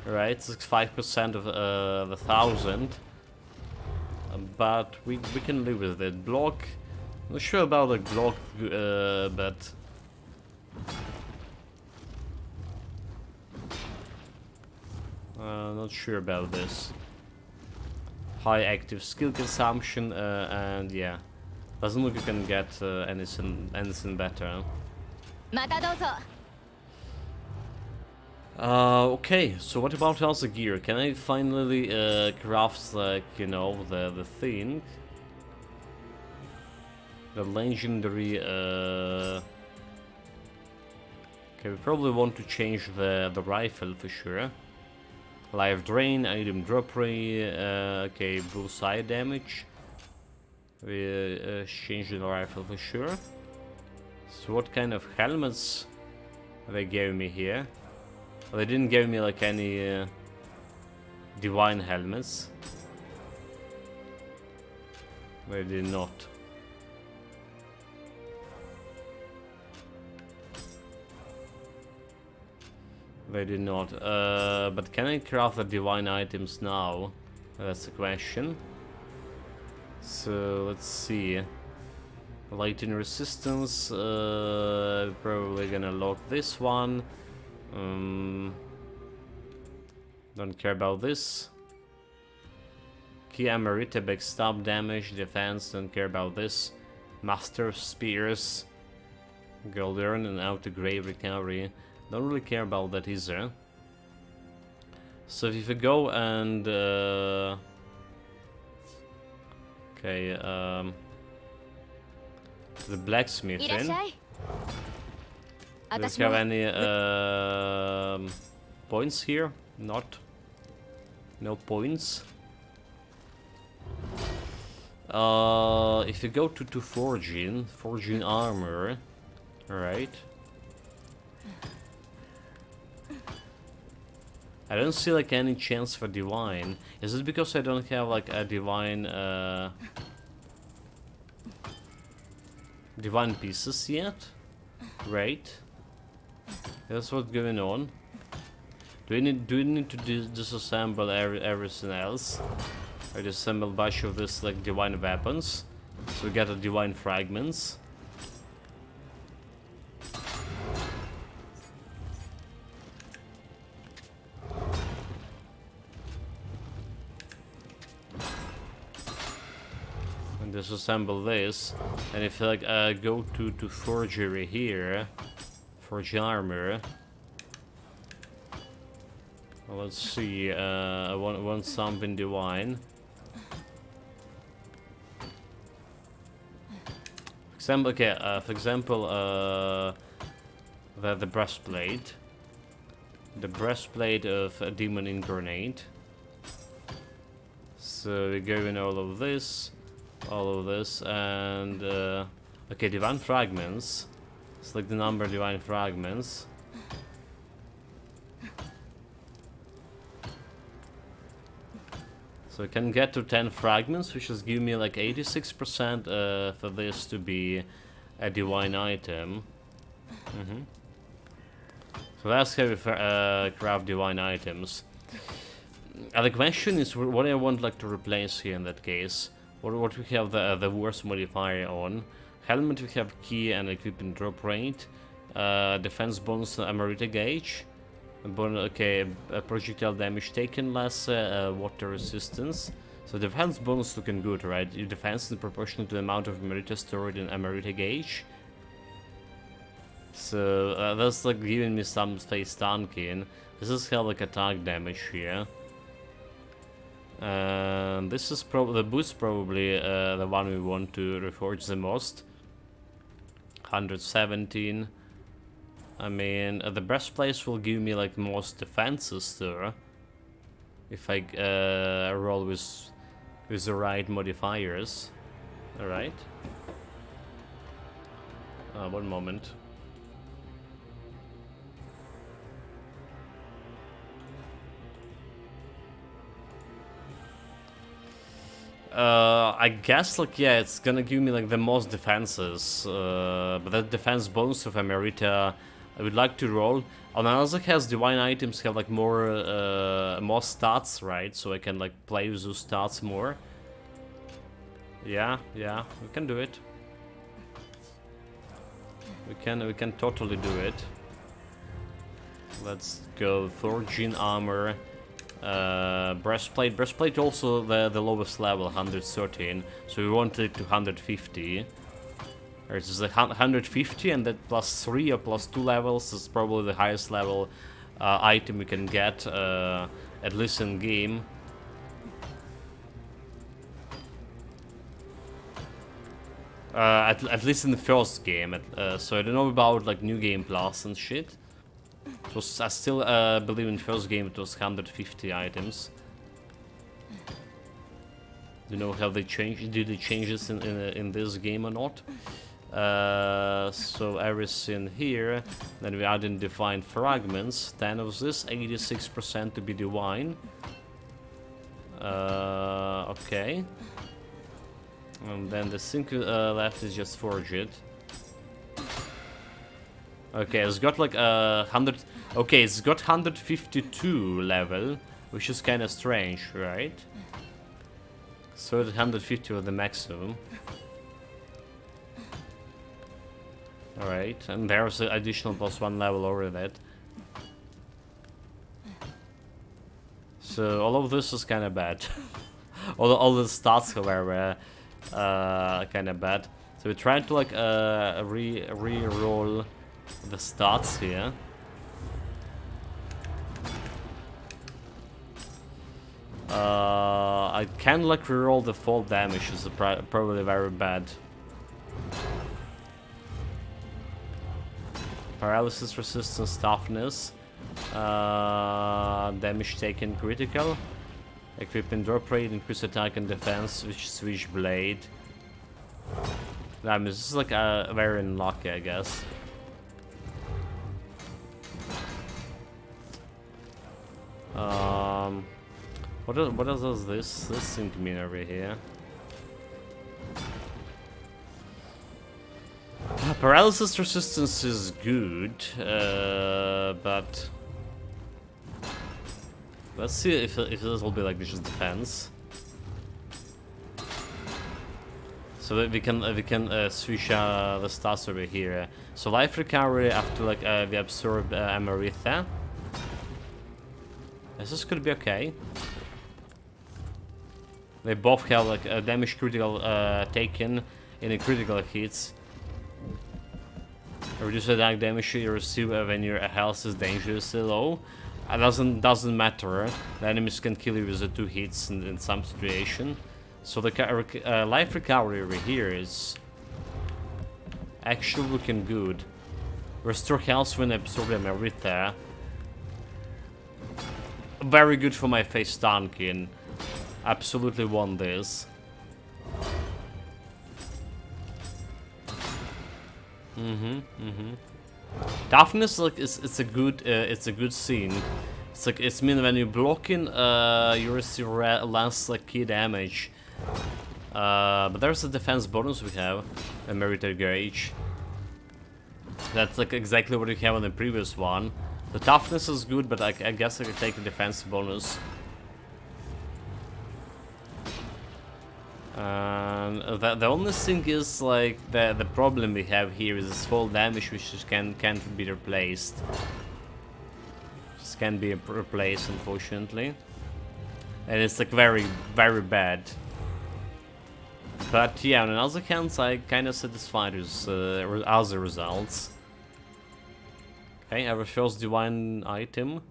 Right, it's like 5% of 1,000. But we can live with it. Block, not sure about the block, but not sure about this. High active skill consumption, and yeah, doesn't look you can get anything better. またどうぞ。Okay, so what about also gear? Can I finally craft, like, you know, the thing? The legendary, okay, we probably want to change the rifle for sure. Life drain, item drop rate, okay, bullseye damage. We change the rifle for sure. So what kind of helmets they gave me here? Well, they didn't give me like any divine helmets. They did not. They did not. But can I craft the divine items now? That's the question. So let's see. Lightning resistance. Probably gonna lock this one. Don't care about this. Key Amarita, backstab damage, defense. Don't care about this. Master of Spears. Golden and out to grave recovery. Don't really care about that either. So if we go and okay, the blacksmith いらっし in. ゃい。 Do 私 you も have any points here? Not. No points. If you go to forging armor, right? I don't see like any chance for divine. Is it because I don't have like a divine divine pieces yet? Right? That's what's going on. Do we need to disassemble everything else? Or disassemble a bunch of this like divine weapons, so we get the divine fragments. And disassemble this, and if like go to forgery here, forge armor. Well, let's see. I want something divine. For example, the breastplate. The breastplate of a demon incarnate. So we're going all of this, and okay, divine fragments. Select the number of divine fragments. So I can get to 10 fragments, which is giving me like 86% for this to be a divine item. So that's how we craft divine items. The question is what I want like to replace here in that case. What we have the worst modifier on. Helmet we have key and equipment drop rate. Defense bonus Amarita gauge. Okay, projectile damage taken less, water resistance. So defense bonus looking good, right? Your defense is proportional to the amount of Amarita stored in Amarita gauge. So that's like giving me some space tanking. This is how like attack damage here. And this is probably the boost, probably the one we want to reforge the most. 117. I mean, the breastplate will give me like most defenses there, if I roll with the right modifiers. All right. 1 moment. I guess, like, yeah, it's gonna give me, like, the most defenses. But that defense bonus of Emerita, I would like to roll. On another has divine items have, like, more stats, right? So I can, like, play with those stats more. Yeah, we can do it. We can totally do it. Let's go Thorgene armor. Breastplate. Breastplate also the lowest level, 113. So we want it to 150. Or it's just 150 and that plus 3 or plus 2 levels is probably the highest level item we can get, at least in game. At least in the first game. So I don't know about like New Game Plus and shit. It was, I still believe in first game it was 150 items. Do you know how they change? Did they change this in this game or not? So everything here. Then we add in divine fragments. 10 of this, 86% to be divine. Okay. And then the thing left is just forge it. Okay, it's got like 100. Okay, it's got 152 level, which is kind of strange, right? So the 150 was the maximum. Alright, and there's an additional +1 level over that. So all of this is kind of bad. all the stats, however, kind of bad. So we're trying to like re-roll the stats here. I can like reroll the fall damage, is probably very bad. Paralysis resistance, toughness, damage taken critical, equipment drop rate, increase attack and defense, which switch blade. I mean, this is like very unlucky, I guess. What does this thing mean over here? Paralysis resistance is good, but let's see if this will be like just defense. So that we can switch the stats over here. So life recovery after like we absorb Amarita. This could be okay. They both have like damage critical taken in a critical hits. Reduce attack damage you receive when your health is dangerously low. It doesn't matter. The enemies can kill you with the 2 hits in some situation. So the life recovery over here is actually looking good. Restore health when absorbing Amarita. Very good for my face tanking. Absolutely want this. Toughness, like, it's a good scene. It's like it's mean when you blocking, you receive less like key damage. But there's a defense bonus we have, a Meritor Gauge. That's like exactly what we have on the previous one. The toughness is good, but I guess I can take the defense bonus. The only thing is like the problem we have here is this fall damage, which just can't be replaced. Just can't be replaced, unfortunately, and it's like very bad. But yeah, on the other hand, I kind of satisfied with other results. Okay, our first divine item.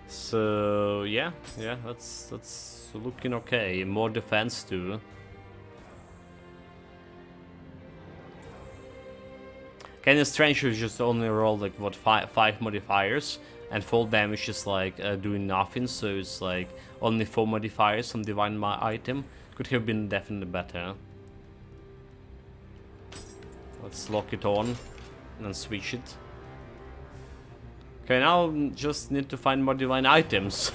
So yeah, that's looking okay. More defense too. Kinda strange, you just only roll like what five modifiers, and fall damage is like doing nothing. So it's like only 4 modifiers on divine item. Could have been definitely better. Let's lock it on and then switch it. Okay, now just need to find more divine items.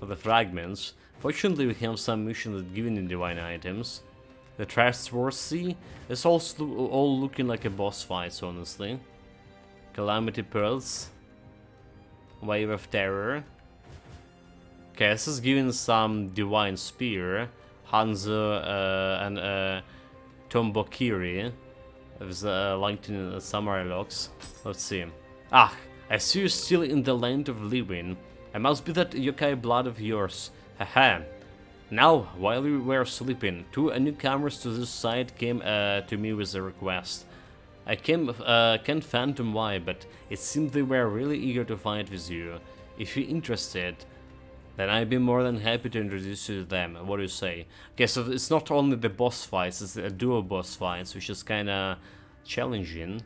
for the fragments. Fortunately, we have some missions that give you divine items. The trustworthy is also all looking like a boss fight, honestly. Calamity Pearls. Wave of Terror. Okay, this is giving some Divine Spear. Hanzo and Tombokiri. There's lightning samurai locks. Let's see. Ah, I see you still in the land of living. I must be that yokai blood of yours. Haha. Now, while we were sleeping, two newcomers to this side came to me with a request. I can't fathom why, but it seemed they were really eager to fight with you. If you're interested, then I'd be more than happy to introduce you to them. What do you say? Okay, so it's not only the boss fights, it's a duo boss fights, which is kinda challenging.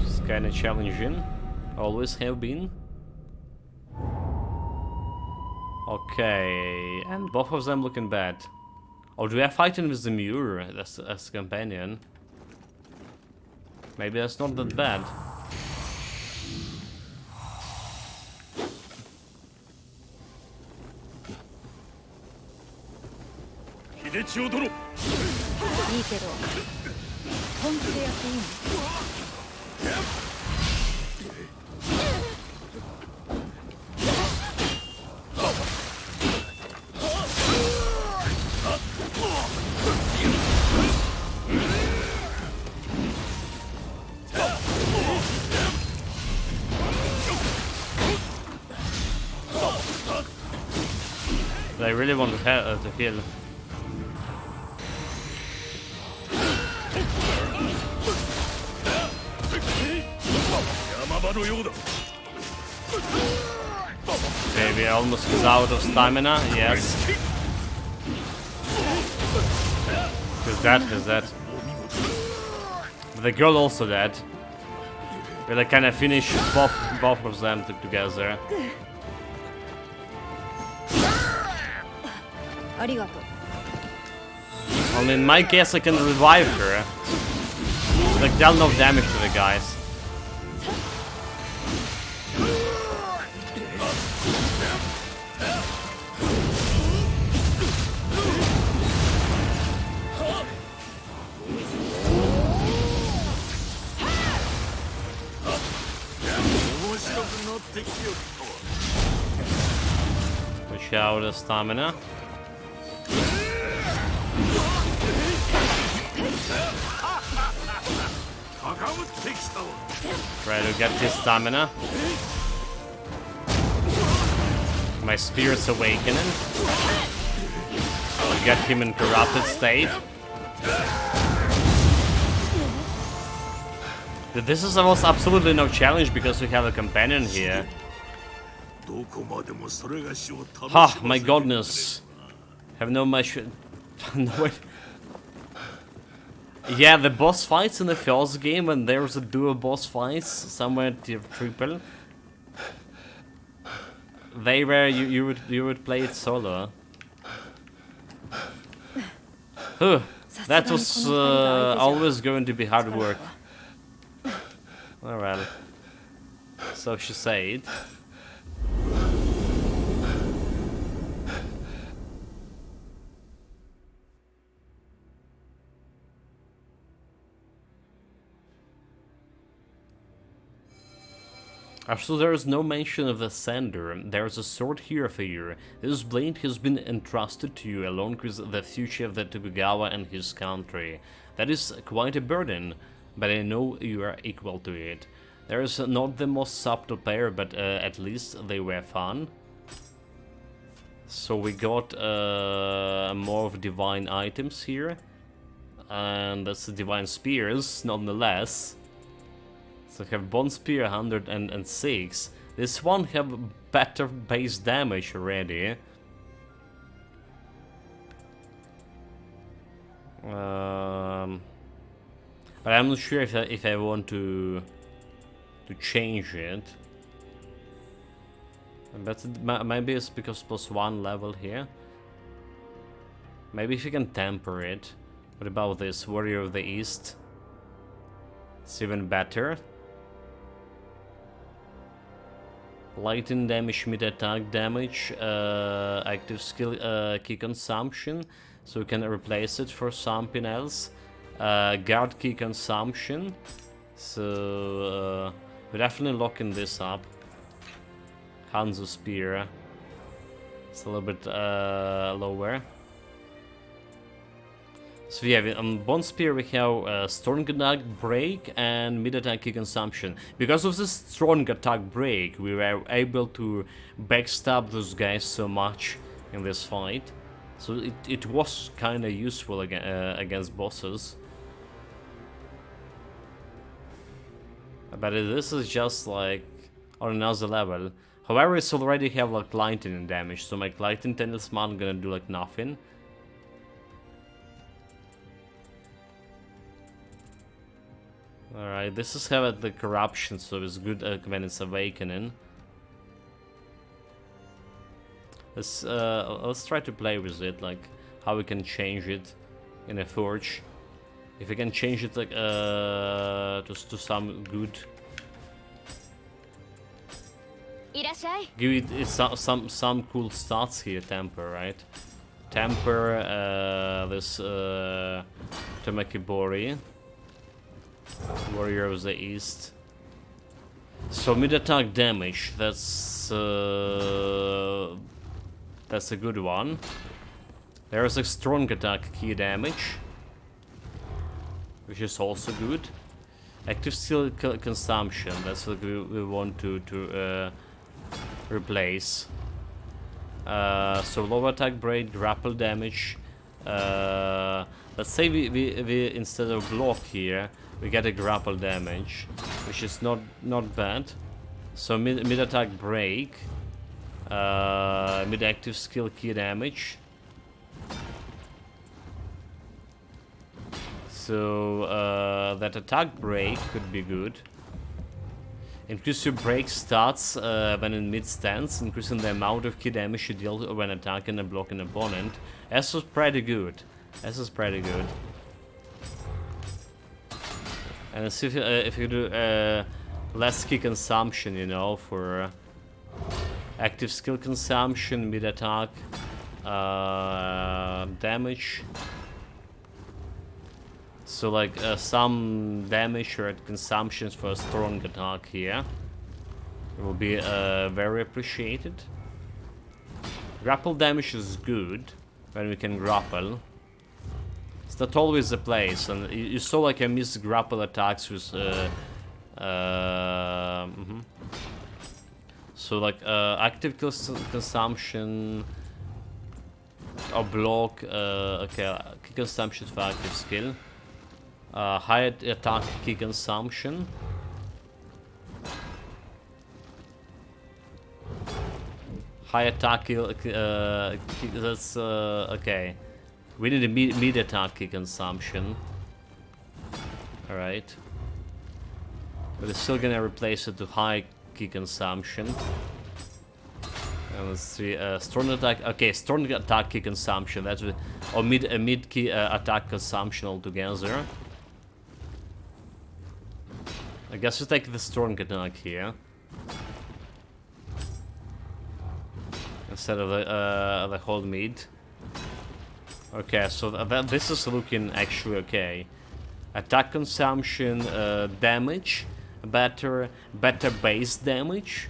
It's kinda challenging. Always have been. Okay, and both of them looking bad. Oh, do we have fighting with the Muir as a companion? Maybe that's not that bad. I really want to heal. Okay, we almost is out of stamina. Yes. Who's that? Who's that? The girl also dead. We'll like kind of finish both of them together. Well, in my case, I can revive her. Like, dealt no damage to the guys. Push out the stamina. Try to get his stamina. My spirit's awakening. I'll get him in corrupted state. This is almost absolutely no challenge because we have a companion here. Ha, my goodness. Have no much. No way. Yeah, the boss fights in the first game, and there's a dual boss fights somewhere at tier triple. They were you would play it solo. That was always going to be hard work. Oh well. So she said. So there is no mention of the sender. There is a sword here for you. This blade has been entrusted to you along with the future of the Tokugawa and his country. That is quite a burden, but I know you are equal to it. There is not the most subtle pair, but at least they were fun. So we got more of divine items here. And that's the divine spears, nonetheless. So we have Bone Spear 106. This one have better base damage already. But I'm not sure if I want to change it. But maybe it's because +1 level here. Maybe if you can temper it. What about this Warrior of the East? It's even better. Lightning damage, mid attack damage, active skill key consumption, so we can replace it for something else. Guard key consumption, so we're definitely locking this up. Hanzo Spear, it's a little bit lower. So yeah, on Bone Spear we have Strong Attack Break and Mid Attack Key Consumption. Because of this Strong Attack Break, we were able to backstab those guys so much in this fight. So it was kinda useful against bosses. But this is just like on another level. However, it's already have like lightning damage, so my lightning talisman gonna do like nothing. Alright, this is how the corruption, so it's good when it's awakening. Let's try to play with it, like how we can change it in a forge. If we can change it like to some good. Give it some cool stats here. Temper, right? Temper. This Tomakibori, Warrior of the East. So mid attack damage. That's a good one. There's a strong attack key damage, which is also good. Active skill consumption. That's what we want to replace. So low attack break, grapple damage. Let's say we instead of block here, we get a grapple damage, which is not bad. So mid attack break, mid active skill key damage. So that attack break could be good. Increase your break stats when in mid stance, increasing the amount of key damage you deal when attacking and blocking an opponent. This was pretty good. This is pretty good. And let's see if you do less key consumption, you know, for active skill consumption, mid attack, damage. So like some damage or consumptions for a strong attack here. It will be very appreciated. Grapple damage is good when we can grapple. It's not always the place, and you saw like I missed grapple attacks with So like active consumption or block, okay, key consumption for active skill. High attack key consumption. High attack that's okay. We need a mid attack key consumption. Alright. But it's still gonna replace it to high key consumption. And let's see, strong attack. Okay, strong attack key consumption. That's or mid key attack consumption altogether. I guess we take the strong attack here instead of the whole mid. Okay, so this is looking actually okay. Attack consumption, damage, better base damage,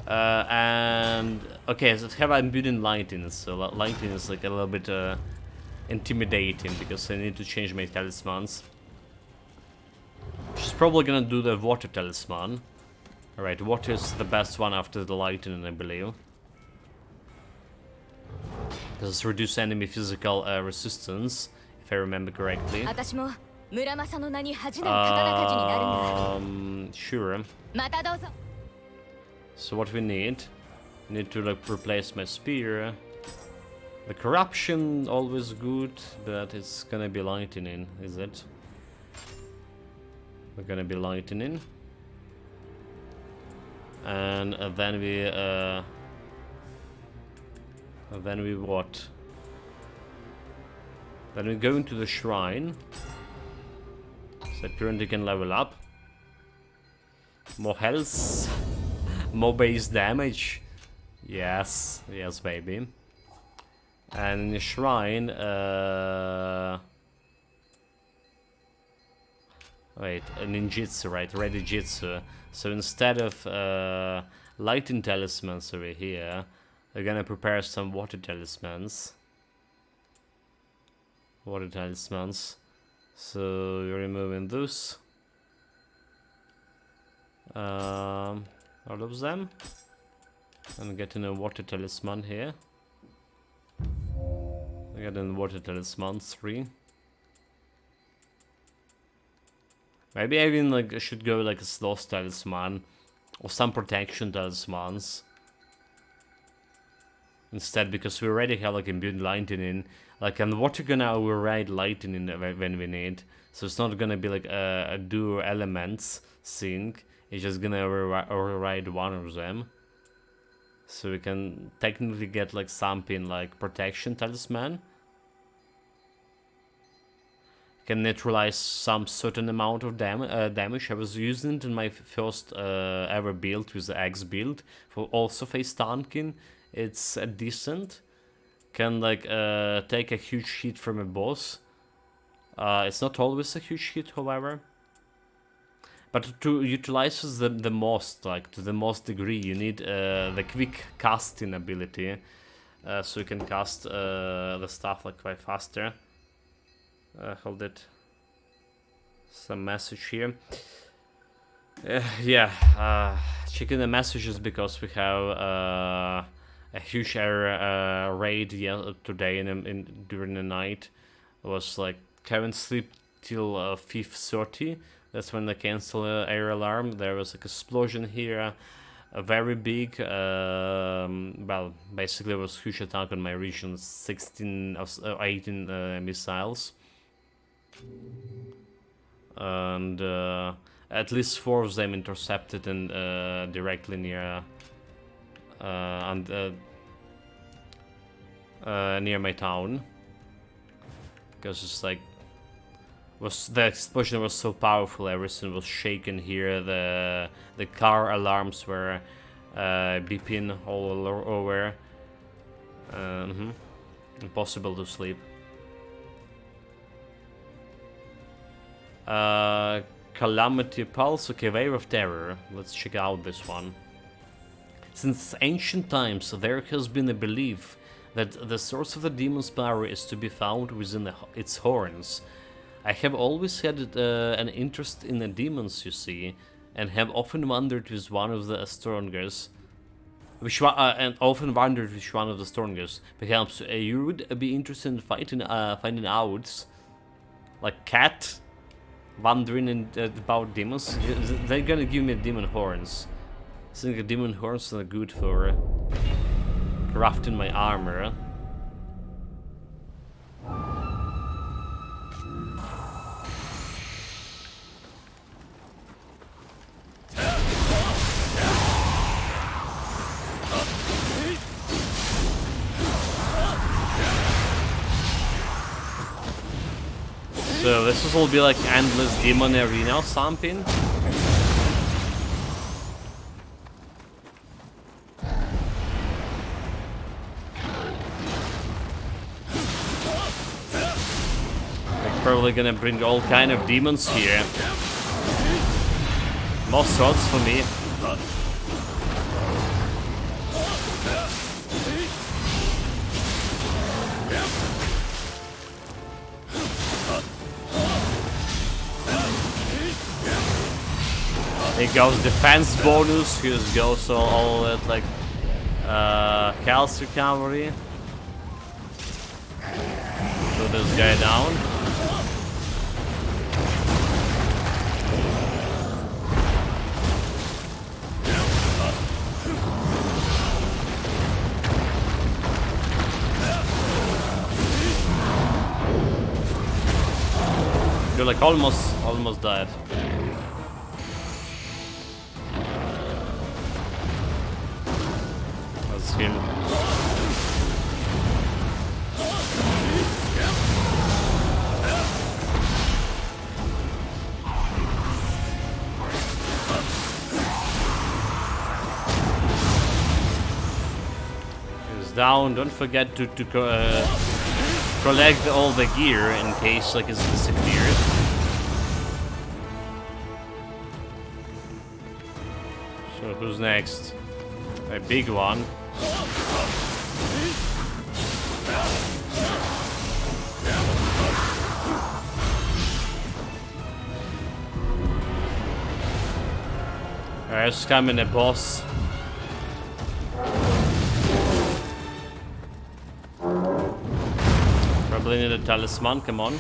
and okay. So have I'm building lightning, so lightning is like a little bit intimidating because I need to change my talismans. She's probably gonna do the water talisman. Alright, water is the best one after the lightning, I believe. Because it's reduce enemy physical resistance, if I remember correctly. Sure. So what we need to like replace my spear. The corruption always good, but it's gonna be lightning, is it? We're gonna be lightning, and then we what? Then we go into the shrine, so currently can level up. More health. More base damage. Yes, yes, baby. And in the shrine, wait, a ninjutsu, right? Ready jitsu. So instead of lighting talismans over here, we're gonna prepare some water talismans. Water talismans. So you're removing those. All of them. And getting a water talisman here. Getting water talisman 3. Maybe I even like should go like a sloth talisman or some protection talismans instead, because we already have like imbued lightning. Like, and water gonna override lightning when we need, so it's not gonna be like a duo elements thing. It's just gonna override one of them. So we can technically get like something like protection talisman. Can neutralize some certain amount of damage. I was using it in my first ever build with the X build for also face tanking. It's decent. Can like take a huge hit from a boss. It's not always a huge hit, however. But to utilize the most, like to the most degree, you need the quick casting ability, so you can cast the stuff like quite faster. Hold it. Some message here. Yeah, checking the messages because we have a huge error raid today during the night. It was like can't sleep till 5:30. That's when they cancel air alarm. There was like explosion here, a very big. Well, basically it was huge attack on my region. 16 or 18 missiles. And at least 4 of them intercepted and directly near near my town, because it's like the explosion was so powerful, everything was shaken here. The car alarms were beeping all over. Impossible to sleep. Calamity Pulse, okay, Wave of Terror. Let's check out this one. Since ancient times, there has been a belief that the source of the demon's power is to be found within its horns. I have always had an interest in the demons, you see, and have often wondered which one of the strongest. Perhaps you would be interested in finding out, like Cat. Wondering about demons. They're gonna give me demon horns. I think the demon horns are good for crafting my armor. So this will be like endless demon arena or something. They're probably gonna bring all kind of demons here. More swords for me. Here goes defense bonus, here goes all that like health recovery. Put this guy down. You're like almost dead. That's him. down. Don't forget to collect all the gear in case like it's disappeared. So who's next? A big one. There's coming a boss. Probably need a talisman, come on.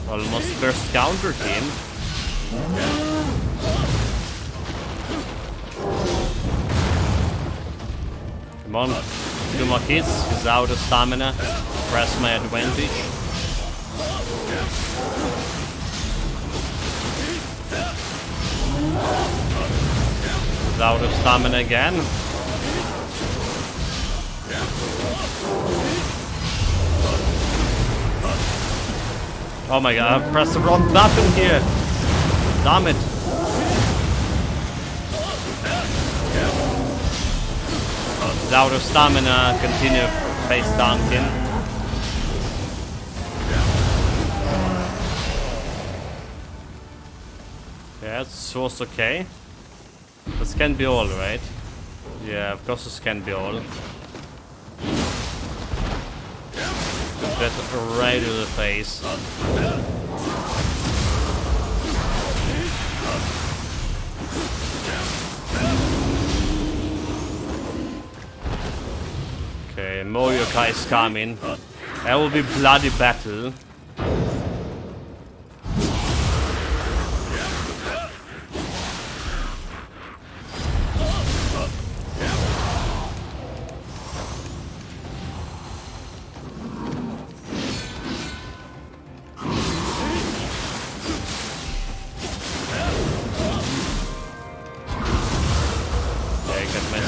Almost burst counter team. Come on, 2 more hits, he's out of stamina. Press my advantage. He's out of stamina again. Oh my god, I pressed the wrong button here. Damn it. He's out of stamina, continue face dunking. Yeah, this was okay. This can be all, right? Yeah, of course this can be all. Get right to the face. Okay, more yokai is coming. That will be bloody battle.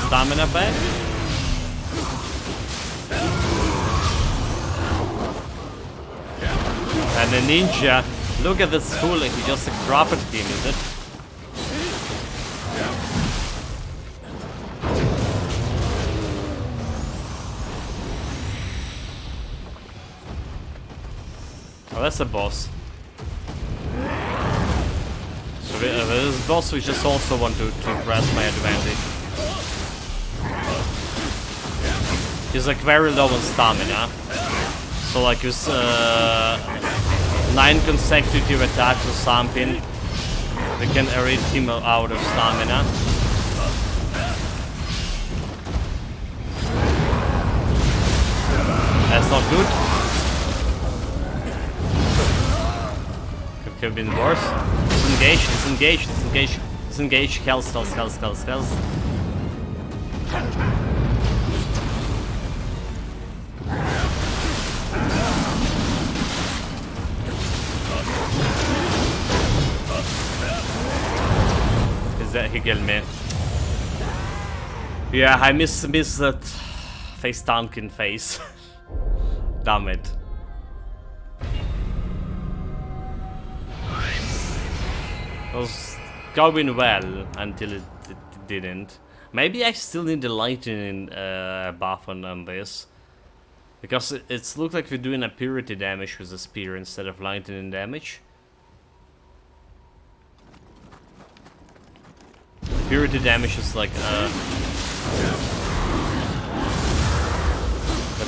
Stamina back. And the ninja, look at this fool, he just dropped him, is it? Oh, that's a boss. So this boss we just also want to press my advantage. He's like very low on stamina, so like his 9 consecutive attacks or something, we can rid him out of stamina. That's not good. Could have been worse. Disengage, disengage, disengage, disengage, health, health, health, health, health. That he killed me. Yeah, I miss that face dunking face. Damn it. It was going well until it didn't. Maybe I still need the lightning buff on this. Because it's looked like we're doing a purity damage with the spear instead of lightning damage. Purity damage is like the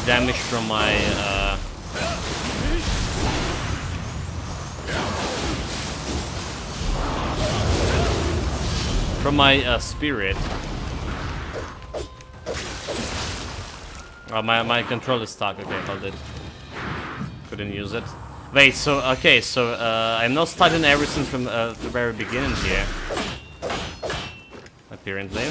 damage from my spirit. Oh, my controller is stuck. Okay, hold it. Couldn't use it. Wait, so okay, so I'm not starting everything from the very beginning here. Apparently.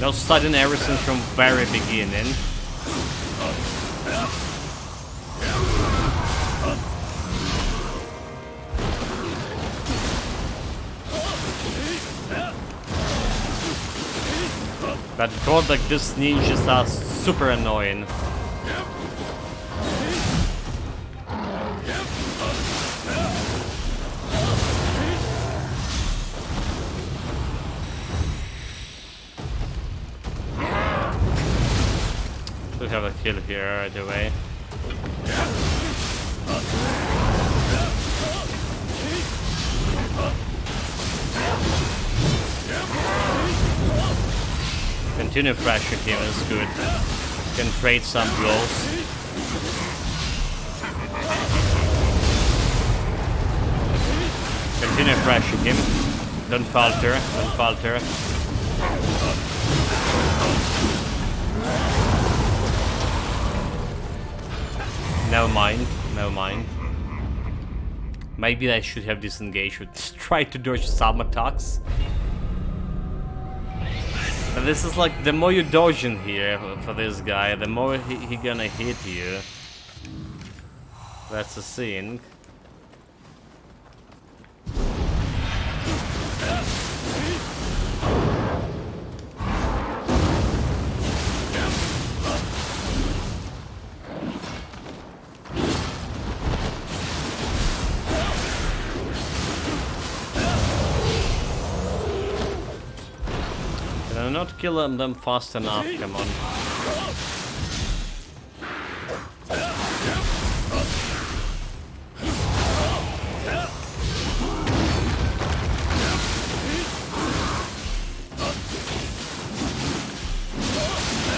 Not starting everything from very beginning. But I thought like this ninjas are super annoying. Should have a kill here right away. Continue pressure him is good. Can trade some blows. Continue pressure him. Don't falter, don't falter. Never mind, never mind. Maybe I should have disengaged with try to dodge some attacks. But this is like, the more you dodge in here for this guy, the more he gonna hit you. That's the thing. Can I not kill them fast enough? Come on.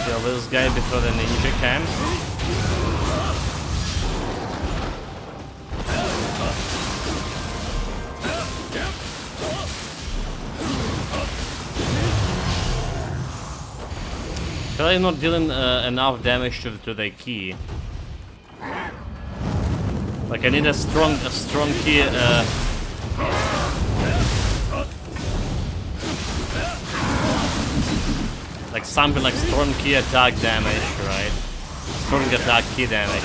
Kill this guy before the ninja can. But I'm not dealing enough damage to the key. Like I need a strong key. Like something like strong key attack damage, right? Strong attack key damage.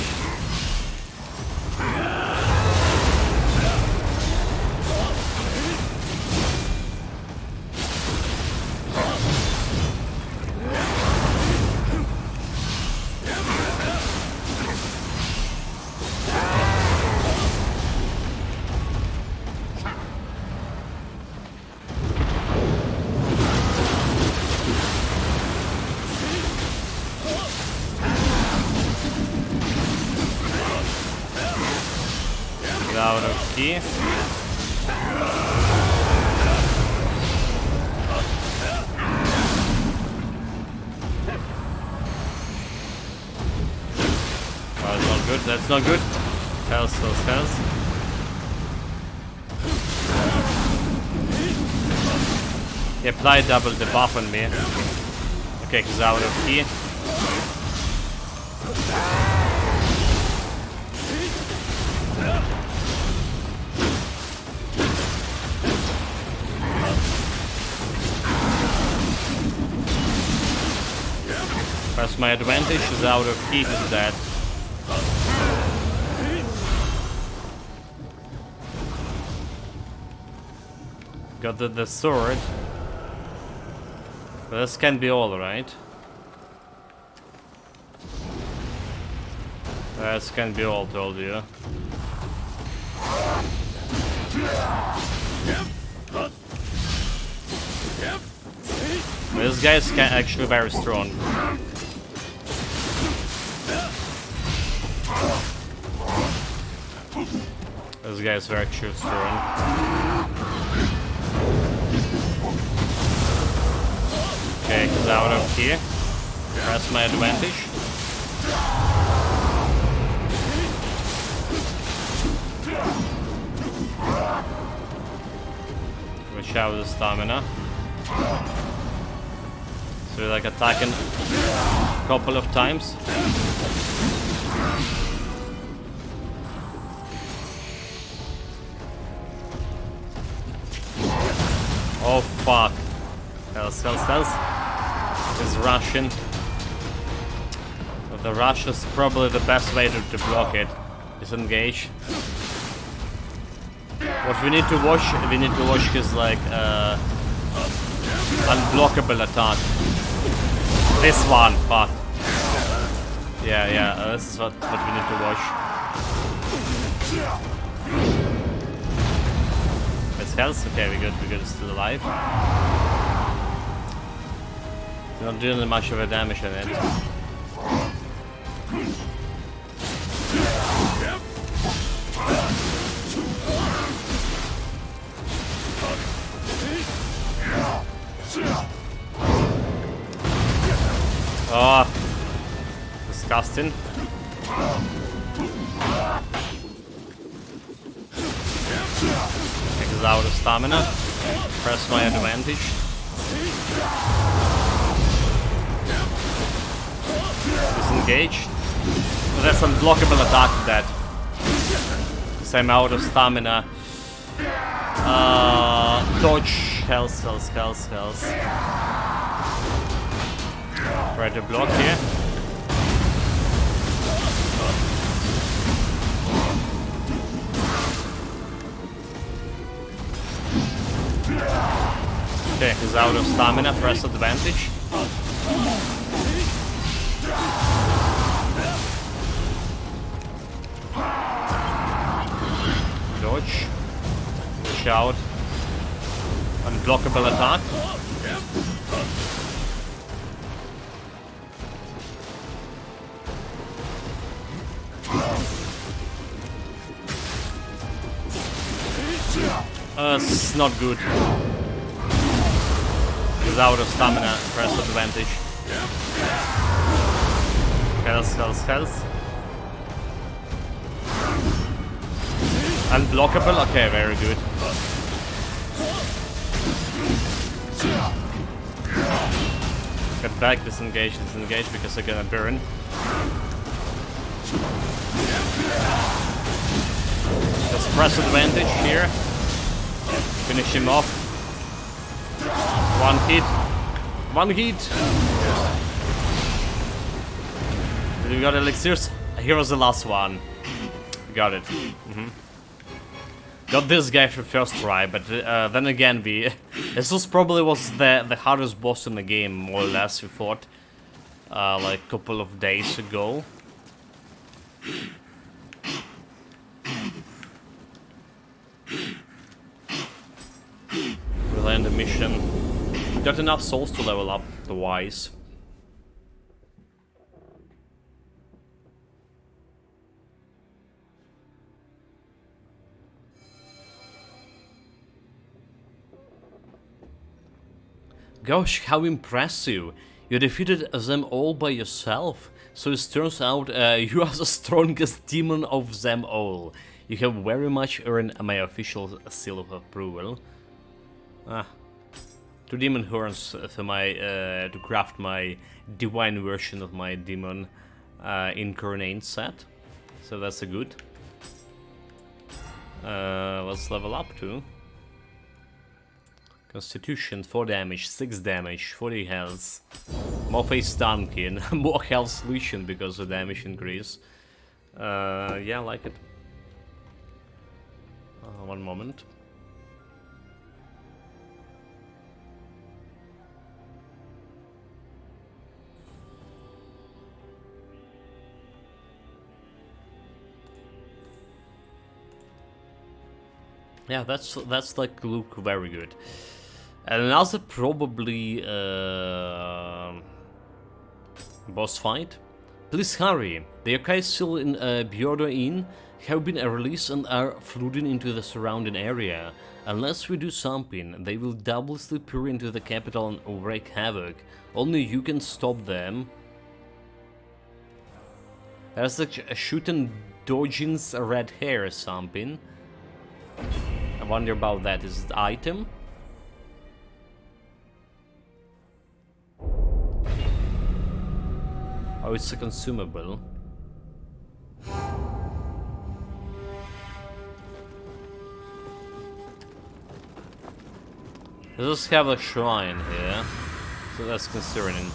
Out of key. Oh, that's not good. That's not good. Hells. He applied double debuff on me. Okay, he's out of key. Press my advantage, is out of key, is dead. Got the sword. But this can be all, right? This can be all, told you. This guy is actually very strong. This guy is very strong. Okay, he's out of here. Press my advantage. Watch out the stamina. So like attacking a couple of times. Oh fuck. Hells. He's rushing. But the rush is probably the best way to block it. Disengage. What we need to watch his like unblockable attack. This one, fuck. Yeah, this is what we need to watch. It's health? Okay, we're good, still alive. Not doing much of a damage on it. Oh, disgusting. Takes out of stamina. Press my advantage. Disengage. Oh, that's unblockable attack that. Because I'm out of stamina. Dodge. Health. Try to block here. Okay, he's out of stamina, press advantage. Dodge. Push out. Unblockable attack. It's not good. He's out of stamina, press advantage. Health. Unblockable? Okay, very good. Get back, disengage because they're gonna burn. Just press advantage here. Finish him off. One hit. We got elixirs. Here was the last one. Got it. Got this guy for first try, but then again, this was probably the hardest boss in the game, more or less. We fought like a couple of days ago. We'll end the mission. Got enough souls to level up the wise. Gosh, how impressive! You defeated them all by yourself. So it turns out you are the strongest demon of them all. You have very much earned my official seal of approval. 2 demon horns for to craft my divine version of my demon incarnate set. So that's a good. Let's level up to Constitution 4 damage, 6 damage, 40 health. More face Dunkin, more health solution because of damage increase. Yeah, I like it. One moment. Yeah, that's like look very good. And another probably boss fight. Please hurry. The yokai still in Bjordo Inn have been released and are flooding into the surrounding area. Unless we do something, they will double-slip pour into the capital and wreak havoc. Only you can stop them. There's like a shooting dodging's red hair or something. I wonder about that. Is it item? Oh, it's a consumable. Let's have a shrine here, so that's concerning.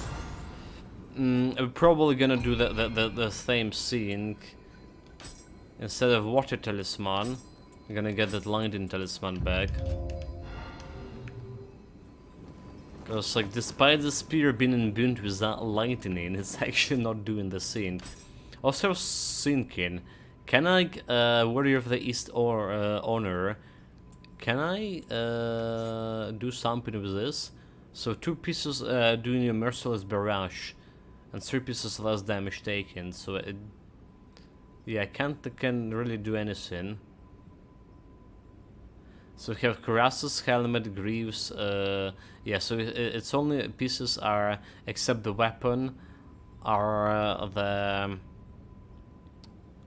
I'm probably gonna do the same scene. Instead of water talisman, I'm gonna get that lightning talisman back. It's like, despite the spear being imbued with that lightning, it's actually not doing the thing. Also, I was thinking, can I, Warrior of the East or Honor, can I do something with this? So 2 pieces doing a merciless barrage, and 3 pieces less damage taken. So it, yeah, I can really do anything. So we have cuirasses, helmet, greaves. Yeah, so it's only pieces are, except the weapon, are the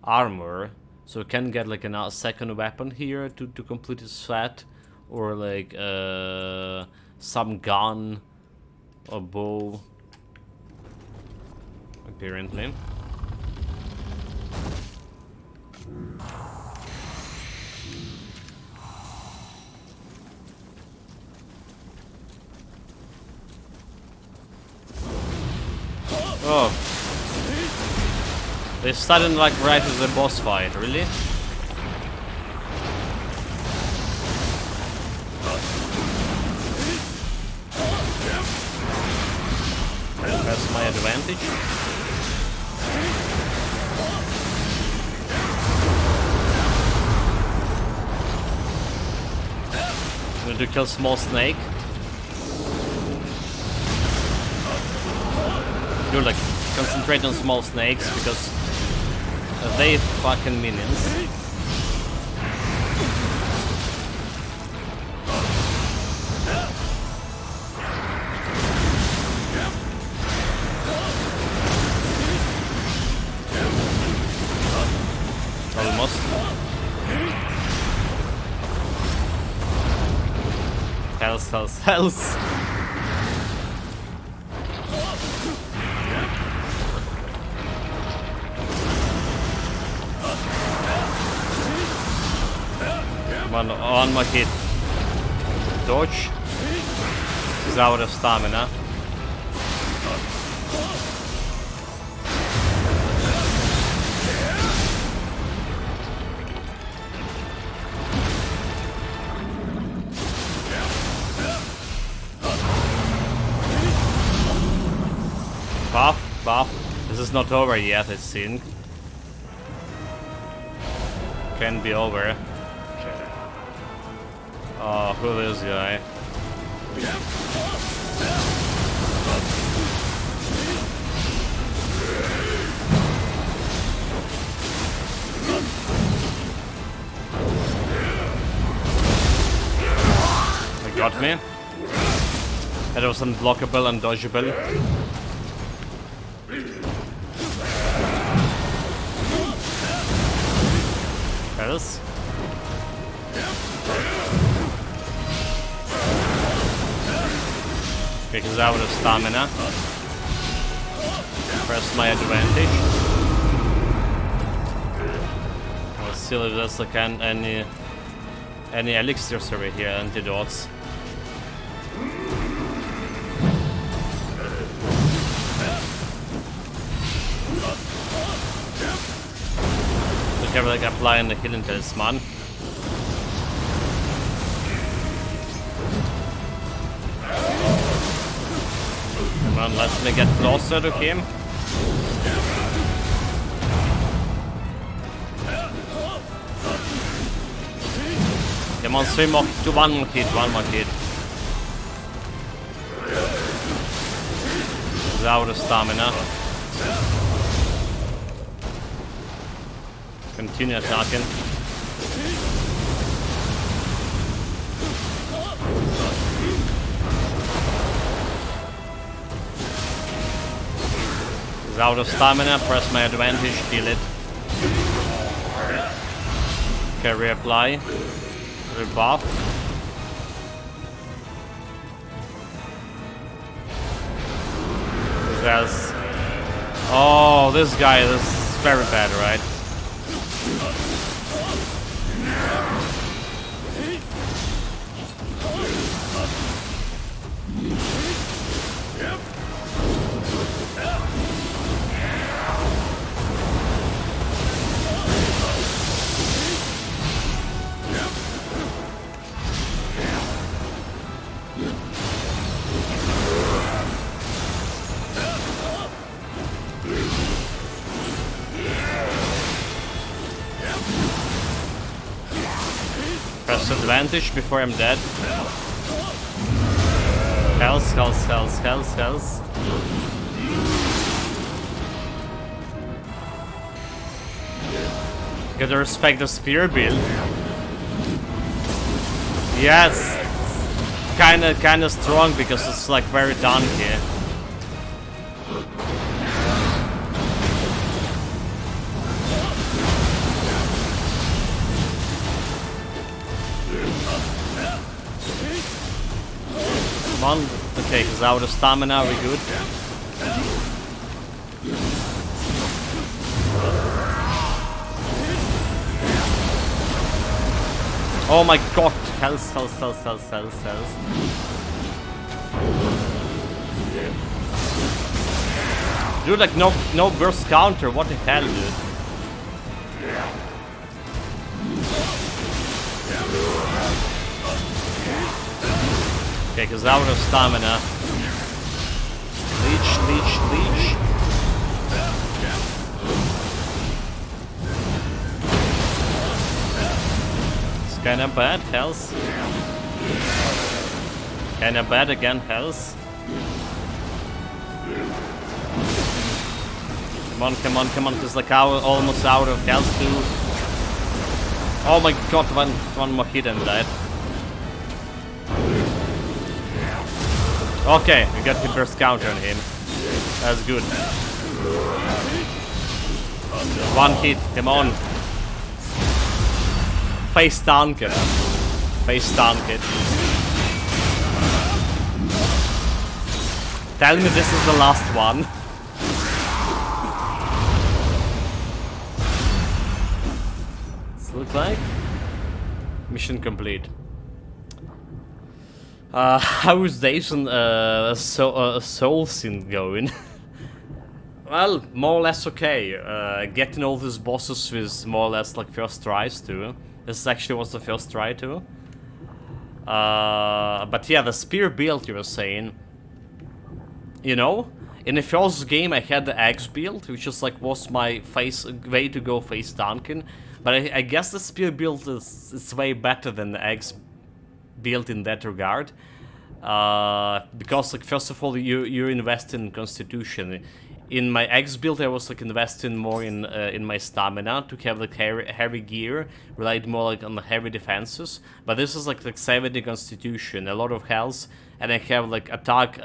armor. So we can get like a second weapon here to complete his set, or like some gun or bow. Apparently. Oh. They started like right with the boss fight, really? That's my advantage. I'm going to kill small snake. Do like concentrate on small snakes because they fucking minions. Almost. Hells. On my hit. Dodge. He's out of stamina. Buff. This is not over yet, I think. Can be over. Oh, who is this guy? They got me. That was unblockable and dodgeable. Else? Because out of stamina. Press my advantage. Let's see if there's like any elixirs over here, antidotes. We can like applying the healing talisman. Come on, let me get closer to him. Come on, swim off to one more hit. He's out of stamina. Continue attacking. He's out of stamina, press my advantage, kill it. Okay, reapply. Rebuff. There's... Oh, this guy is very bad, right? Disadvantage before I'm dead. Hells, hells, hells, hells, hells. Gotta respect the spear build. Yes! Kinda strong because it's like very donkey. Come on. Okay, he's out of stamina, we good. Oh my god! Hells, hells, hells, hells, hells, hells. Dude, like no burst counter, what the hell, dude? Okay, he's out of stamina. Leech, leech, leech. It's kinda bad, hells. Kinda bad again, hells. Come on, come on, come on, he's like almost out of health too. Oh my god, one more hit and died. Okay, we got the burst counter on him. That's good. One hit, come on. Face tank it. Face tank it. Tell me this is the last one. This looks like mission complete. How is Days on Soul Sin going? Well, more or less okay. Getting all these bosses with more or less like first tries too. This actually was the first try too. But yeah, the spear build you were saying. You know, in the first game I had the axe build, which is like was my way to go face tanking. But I guess the spear build is way better than the axe build in that regard, because like first of all you invest in constitution. In my X build I was like investing more in my stamina to have like heavy gear, relied more like on the heavy defenses. But this is like 70 constitution, a lot of health, and I have like attack,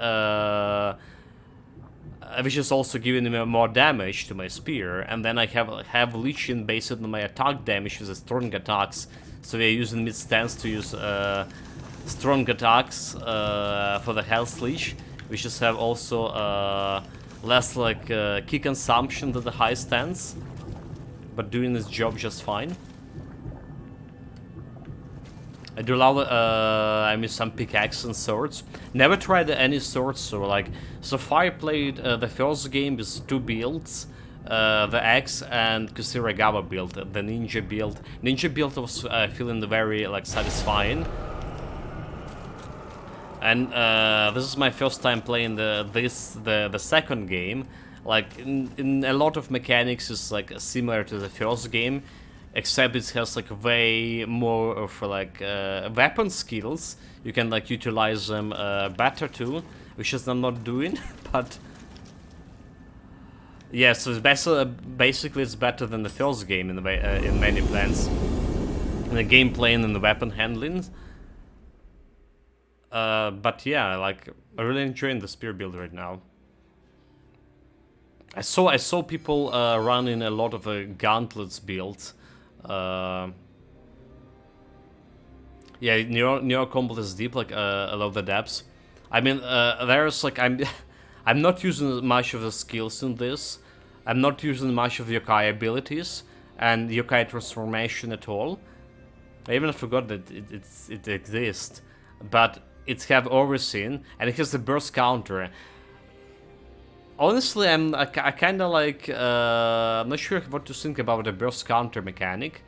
which is also giving me more damage to my spear, and then I have leeching based on my attack damage with the strong attacks. So we're using mid stance to use strong attacks for the health leech, which just have also less like key consumption than the high stance, but doing its job just fine. I do love I miss some pickaxe and swords. Never tried any swords, so far I played the first game with two builds. The axe and Kusiragawa build, the ninja build. Ninja build was feeling very like satisfying, and this is my first time playing the second game. Like in a lot of mechanics, is like similar to the first game, except it has like way more of like weapon skills. You can like utilize them better too, which is I'm not doing, but. Yeah, so it's basically it's better than the first game in many plans. In the gameplay and in the weapon handling. But yeah, like I'm really enjoying the spear build right now. I saw people running a lot of gauntlets builds. Yeah, Nioh combat is deep, like I love the depths. I mean, there's like I'm not using much of the skills in this. I'm not using much of yokai abilities and yokai transformation at all. I even forgot that it exists, but it have everything and it has the burst counter. Honestly, I kind of like I'm not sure what to think about the burst counter mechanic.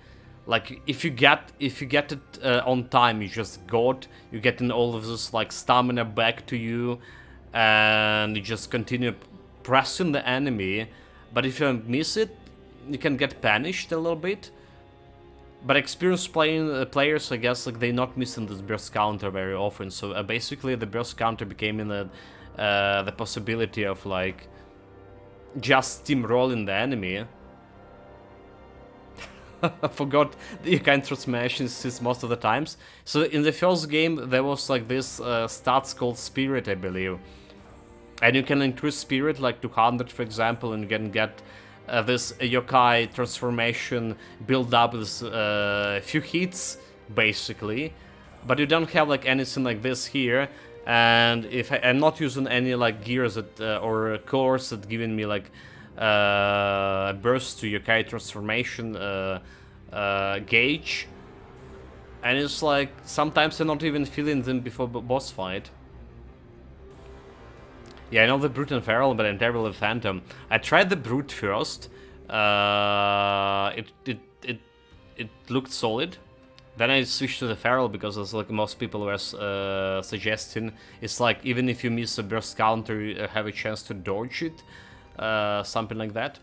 Like if you get it on time, you just you getting all of this like stamina back to you. And you just continue pressing the enemy, but if you miss it, you can get punished a little bit. But experienced players, I guess, like, they not missing this burst counter very often. So basically, the burst counter became in the possibility of like just steamrolling the enemy. I forgot that you can transformation assist most of the times. So in the first game, there was like this stats called Spirit, I believe. And you can increase Spirit like 200, for example, and you can get this yokai transformation build up with a few hits, basically. But you don't have like anything like this here. And if I'm not using any like gears that, or cores that giving me like burst to yokai transformation gauge, and it's like sometimes I'm not even feeling them before boss fight. Yeah, I know the Brute and Feral, but I'm terrible with Phantom. I tried the Brute first. It looked solid. Then I switched to the Feral because, as like most people were suggesting, it's like even if you miss a burst counter, you have a chance to dodge it, something like that.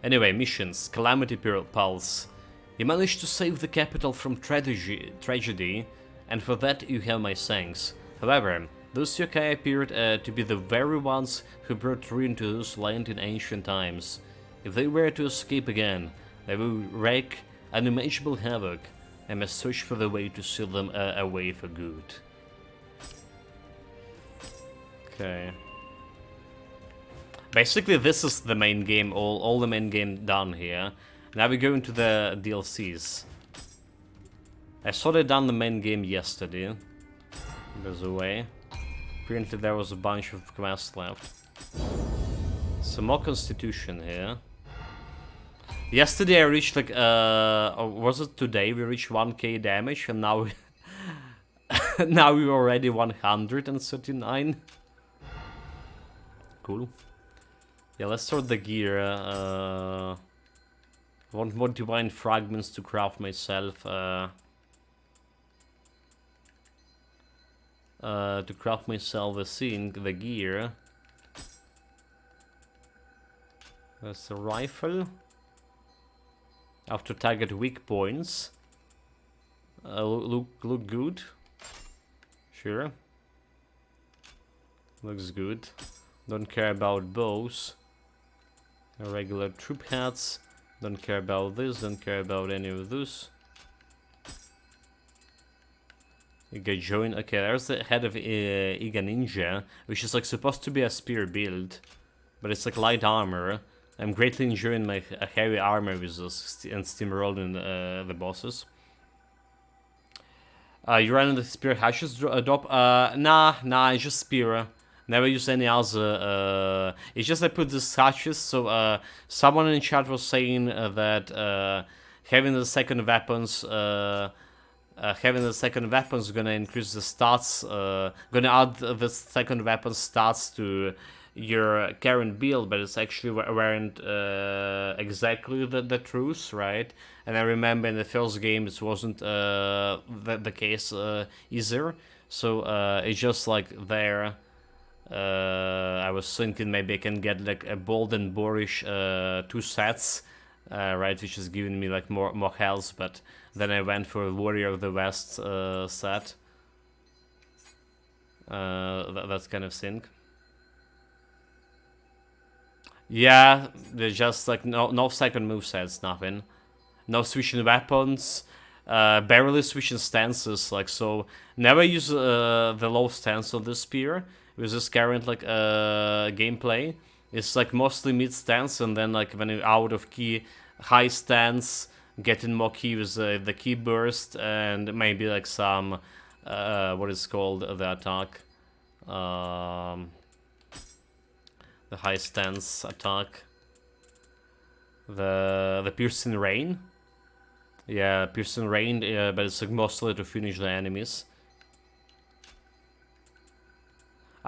Anyway, missions. Calamity Pulse. You managed to save the capital from tragedy, and for that you have my thanks. However, those yokai appeared to be the very ones who brought ruin to this land in ancient times. If they were to escape again, they will wreak unimaginable havoc. I must search for the way to seal them away for good. Okay. Basically, this is the main game, all the main game done here. Now we go into the DLCs. I saw they done the main game yesterday. There's a way. Apparently there was a bunch of quests left. Some more Constitution here. Yesterday I reached like, or was it today? We reached 1k damage, and now now we're already 139. Cool. Yeah, let's sort the gear. I want more divine fragments to craft myself. To craft myself the gear. That's a rifle. After target weak points. Look good. Sure. Looks good. Don't care about bows. Regular troop hats. Don't care about this. Don't care about any of those. Iga join. Okay, there's the head of Iga Ninja, which is like supposed to be a spear build, but it's like light armor. I'm greatly enjoying my heavy armor with this and steamrolling the bosses. You ran the spear hatches drop? Nah, it's just spear. Never use any other. It's just I put these hatches. So someone in chat was saying that having the second weapons. Having the second weapon is gonna increase the stats, gonna add the second weapon stats to your current build, but it's actually weren't exactly the truth, right? And I remember in the first game it wasn't the case either, so it's just like there. I was thinking maybe I can get like a bold and boorish 2 sets, right, which is giving me like more health, but then I went for a Warrior of the West set. That's kind of thing. Yeah, there's just like no second move sets, nothing. No switching weapons, barely switching stances, like so. Never use the low stance of the spear with this current like gameplay. It's like mostly mid stance, and then like when you're out of key, high stance, getting more key with the key burst, and maybe like some what is called the attack, the high stance attack, the piercing rain. Yeah, piercing rain, but it's like mostly to finish the enemies.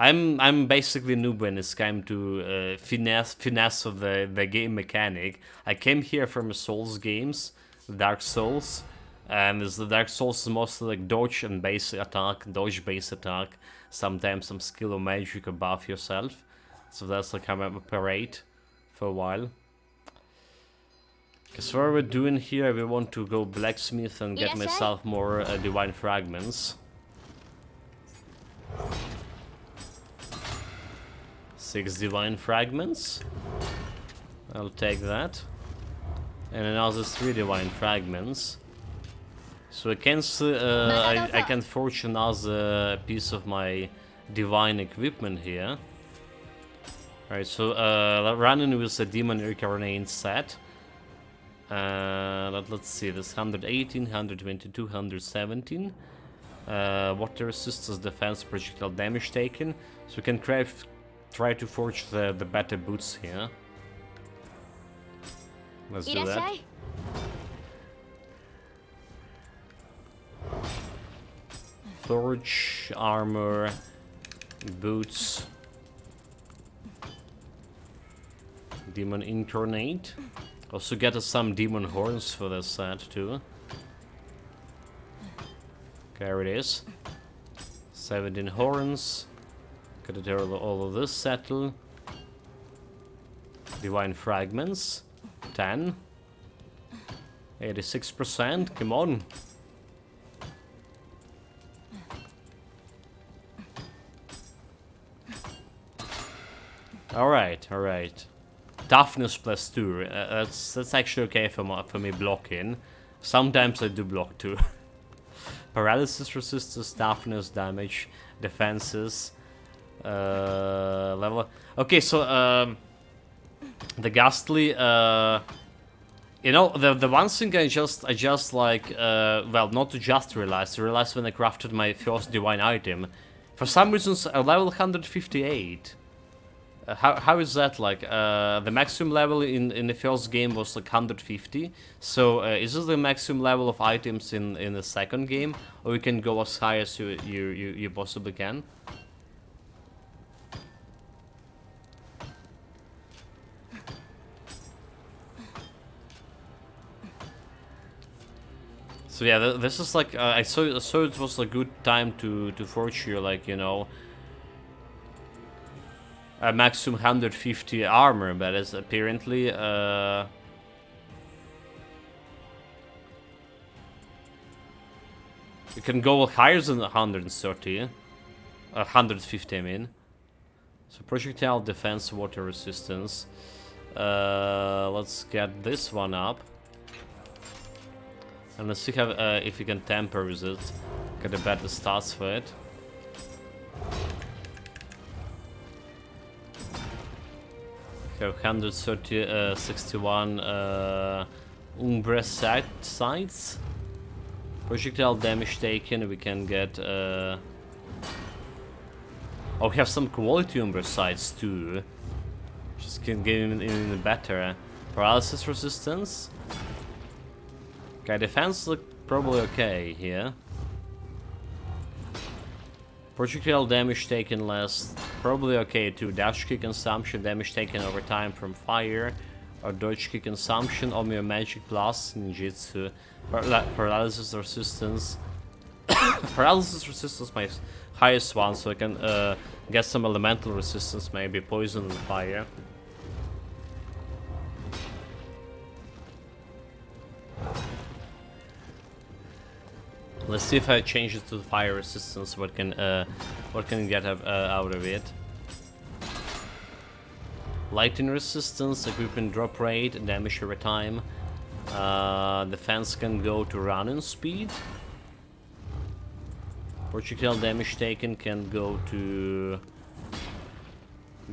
I'm basically noob when it's come to finesse of the game mechanic. I came here from Souls games, Dark Souls, and the Dark Souls is mostly like dodge and base attack, dodge base attack, sometimes some skill or magic or buff yourself. So that's like how I operate for a while. Because what we're doing here, we want to go blacksmith and get myself more divine fragments. 6 divine fragments. I'll take that. And another 3 divine fragments. So I can forge another piece of my divine equipment here. Alright, so running with a demon incarnate set. Let's see, this 118, 122, 117. Water resistance, defense, projectile damage taken. So we can try to forge the better boots here. Let's do that. Forge, armor, boots. Demon incarnate. Also get us some demon horns for this set too. There it is. 17 horns. Got all of this settle. Divine fragments. 10. 86%. Come on. Alright, alright. Toughness plus 2. That's actually okay for me blocking. Sometimes I do block too. Paralysis resistance, toughness, damage, defenses, level. Okay, so the ghastly. You know, the one thing I just like, well, not to just realize. I realized when I crafted my first divine item, for some reasons a level 158. How is that like? The maximum level in the first game was like 150. So is this the maximum level of items in the second game, or you can go as high as you possibly can? So yeah, this is like I saw it was a good time to forge your, like, you know, a maximum 150 armor, but as apparently you can go higher than 130, 150 I mean. So projectile defense, water resistance. Let's get this one up, and let's see if we can tamper with it. Get a better stats for it. Okay, 130, 61 Umbra sights. Projectile damage taken, we can get... Oh, we have some quality Umbra sights too. Just can get even better. Paralysis resistance. Okay, defense look probably okay here. Projectile damage taken less, probably okay too. Dash kick consumption, damage taken over time from fire, or dodge kick consumption, Omeo magic plus, ninjutsu, paralysis resistance. Paralysis resistance my highest one, so I can get some elemental resistance, maybe poison and fire. Let's see if I change it to fire resistance. What can get out of it? Lightning resistance, equipment drop rate, damage over time. Defense can go to running speed. Projectile damage taken can go to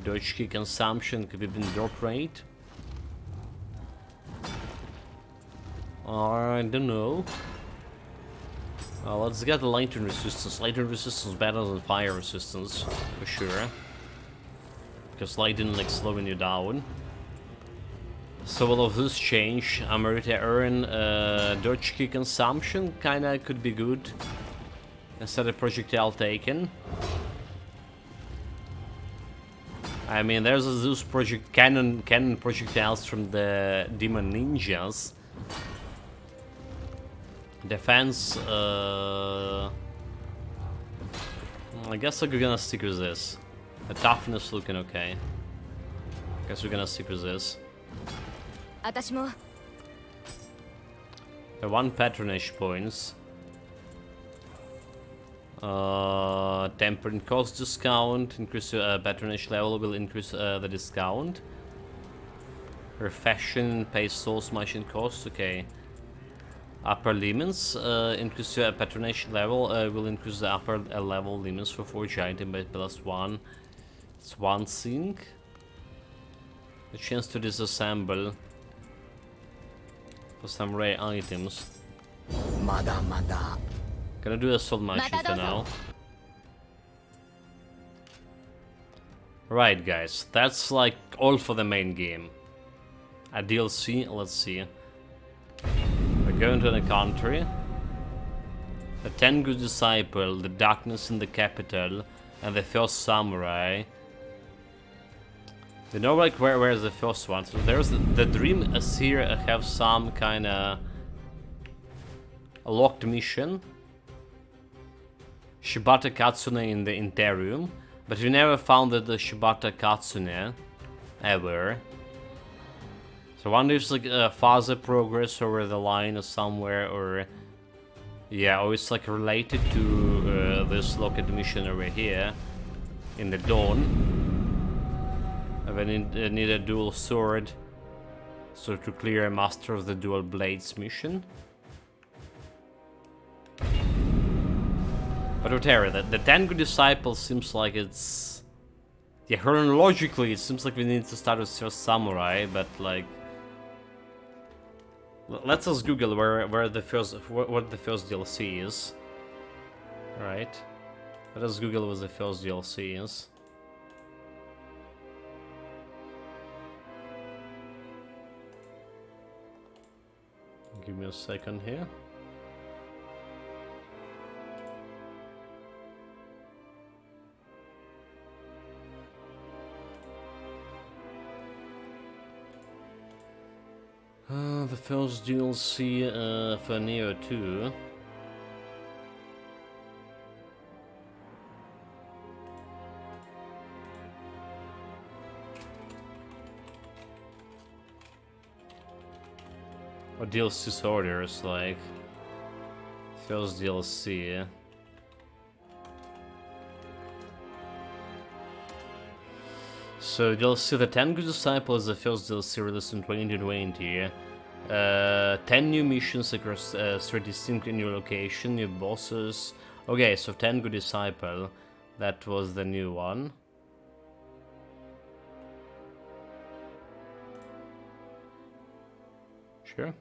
dodge kick consumption, equipment drop rate. I don't know. Let's get the lightning resistance. Lightning resistance is better than fire resistance, for sure. Because lightning like slowing you down. So all of this change. I'm ready to earn dodge kick consumption. Kinda could be good. Instead of projectile taken. I mean, there's those cannon projectiles from the demon ninjas. Defense, I guess we're gonna stick with this. The toughness looking okay. Guess we're gonna stick with this. 1 patronage points. 10% cost discount. Increase patronage level will increase the discount. Refashion pays soul smashing cost. Okay. Upper limits. Increase patronage level will increase the upper level limits for forge item by +1. It's 1 sync. A chance to disassemble for some rare items. Gonna do a soul machine for now. Right, guys, that's like all for the main game. A DLC, let's see. We're going to the country. The 10 Good Disciple, the Darkness in the Capital, and the First Samurai. You know, like, where's the first one? So there's the Dream Asir have some kinda locked mission. Shibata Katsune in the Interium, but we never found the Shibata Katsune ever. So I wonder if it's like a further progress over the line or somewhere, or yeah, or it's like related to this locked mission over here in the Dawn. I need a dual sword, so to clear a Master of the Dual Blades mission. But whatever, the 10 Good Disciples seems like it's... Yeah, chronologically it seems like we need to start with First Samurai, but like... Let's just Google where the first... what the first DLC is. Alright. Let us Google what the first DLC is. Give me a second here. The first DLC for Nioh 2. Or DLC orders, like first DLC. So DLC The 10 Good Disciples is the first DLC released in 2020. 10 new missions across 3 distinct new locations, new bosses. Okay, so 10 Good Disciple, that was the new one. Sure.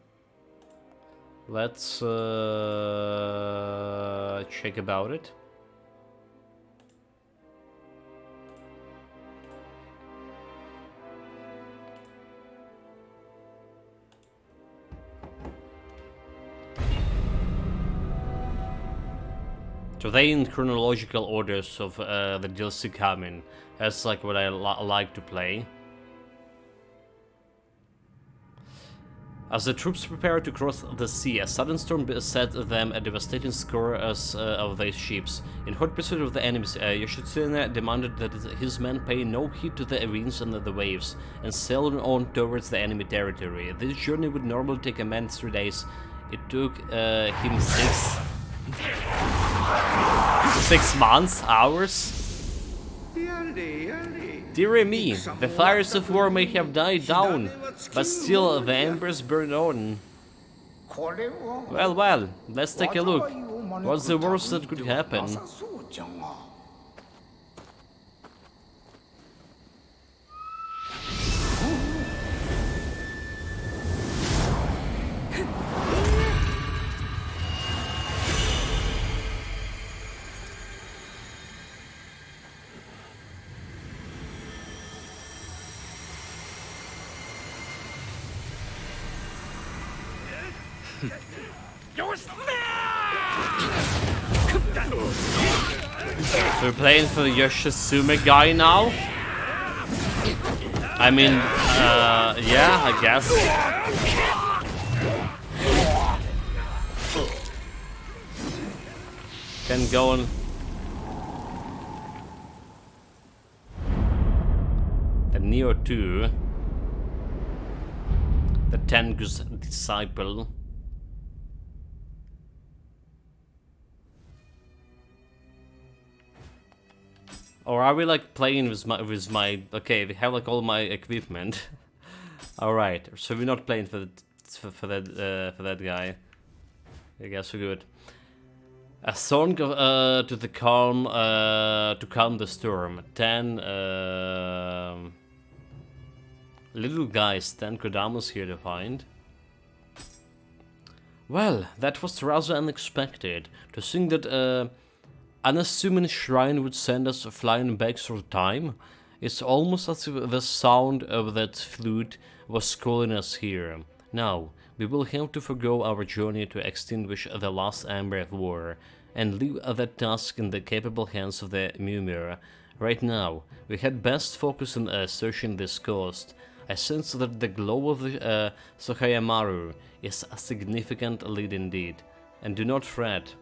Let's check about it. So they in chronological orders of the DLC coming. That's like what I like to play. As the troops prepare to cross the sea, a sudden storm set them a devastating score of their ships. In hot pursuit of the enemies, Yoshitsune demanded that his men pay no heed to the winds and the waves, and sail on towards the enemy territory. This journey would normally take a man 3 days. It took him 6 months, hours. Dear me, the fires of war may have died down, but still the embers burn on. Well, let's take a look. What's the worst that could happen? So we're playing for the Yoshitsune guy now? I mean, yeah, I guess. Can go on. The Nioh 2. The 10 Good Disciple. Or are we like playing with my okay, we have like all my equipment. Alright, so we're not playing for that guy. I guess we're good. A song to the calm to calm the storm. 10 little guys, 10 Kodamas here to find. Well, that was rather unexpected. To think that unassuming shrine would send us flying back through time. It's almost as if the sound of that flute was calling us here. Now, we will have to forgo our journey to extinguish the last ember of war, and leave that task in the capable hands of the Mimir. Right now, we had best focus on searching this coast. I sense that the glow of the Sohayamaru is a significant lead indeed. And do not fret.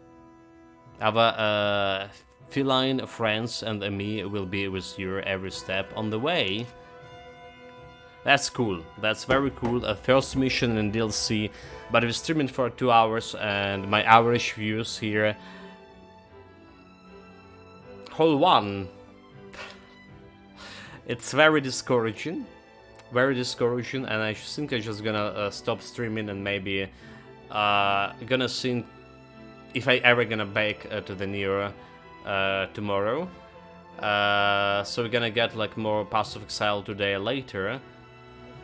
Our feline friends and me will be with you every step on the way. That's cool. That's very cool. A first mission in DLC, but we're streaming for 2 hours, and my average views here. Whole one. It's very discouraging. Very discouraging, and I think I'm just gonna stop streaming and maybe gonna think if I ever gonna bake to the Nioh tomorrow. So we're gonna get like more Pass of Exile today later,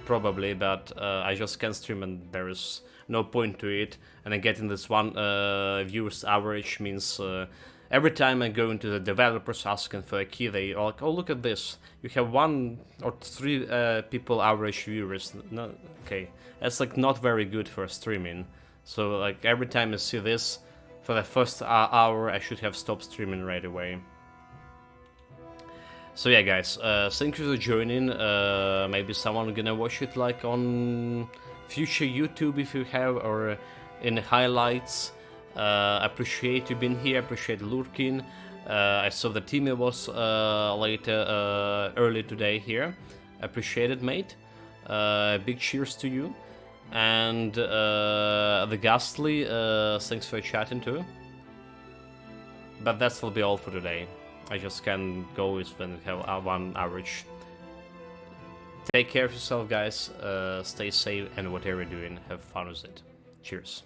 probably, but I just can't stream and there is no point to it. And then getting this one viewers average means every time I go into the developers asking for a key, they are like, oh, look at this. You have 1 or 3 people average viewers. No, okay, that's like not very good for streaming. So like every time I see this, for the first hour, I should have stopped streaming right away. So yeah, guys, thank you for joining. Maybe someone gonna watch it like on future YouTube if you have, or in highlights. Appreciate you being here, appreciate lurking. I saw the team was early today here. Appreciate it, mate. Big cheers to you. And the Ghastly, thanks for chatting too. But that will be all for today. I just can go with when we have 1 average. Take care of yourself, guys. Stay safe, and whatever you're doing, have fun with it. Cheers.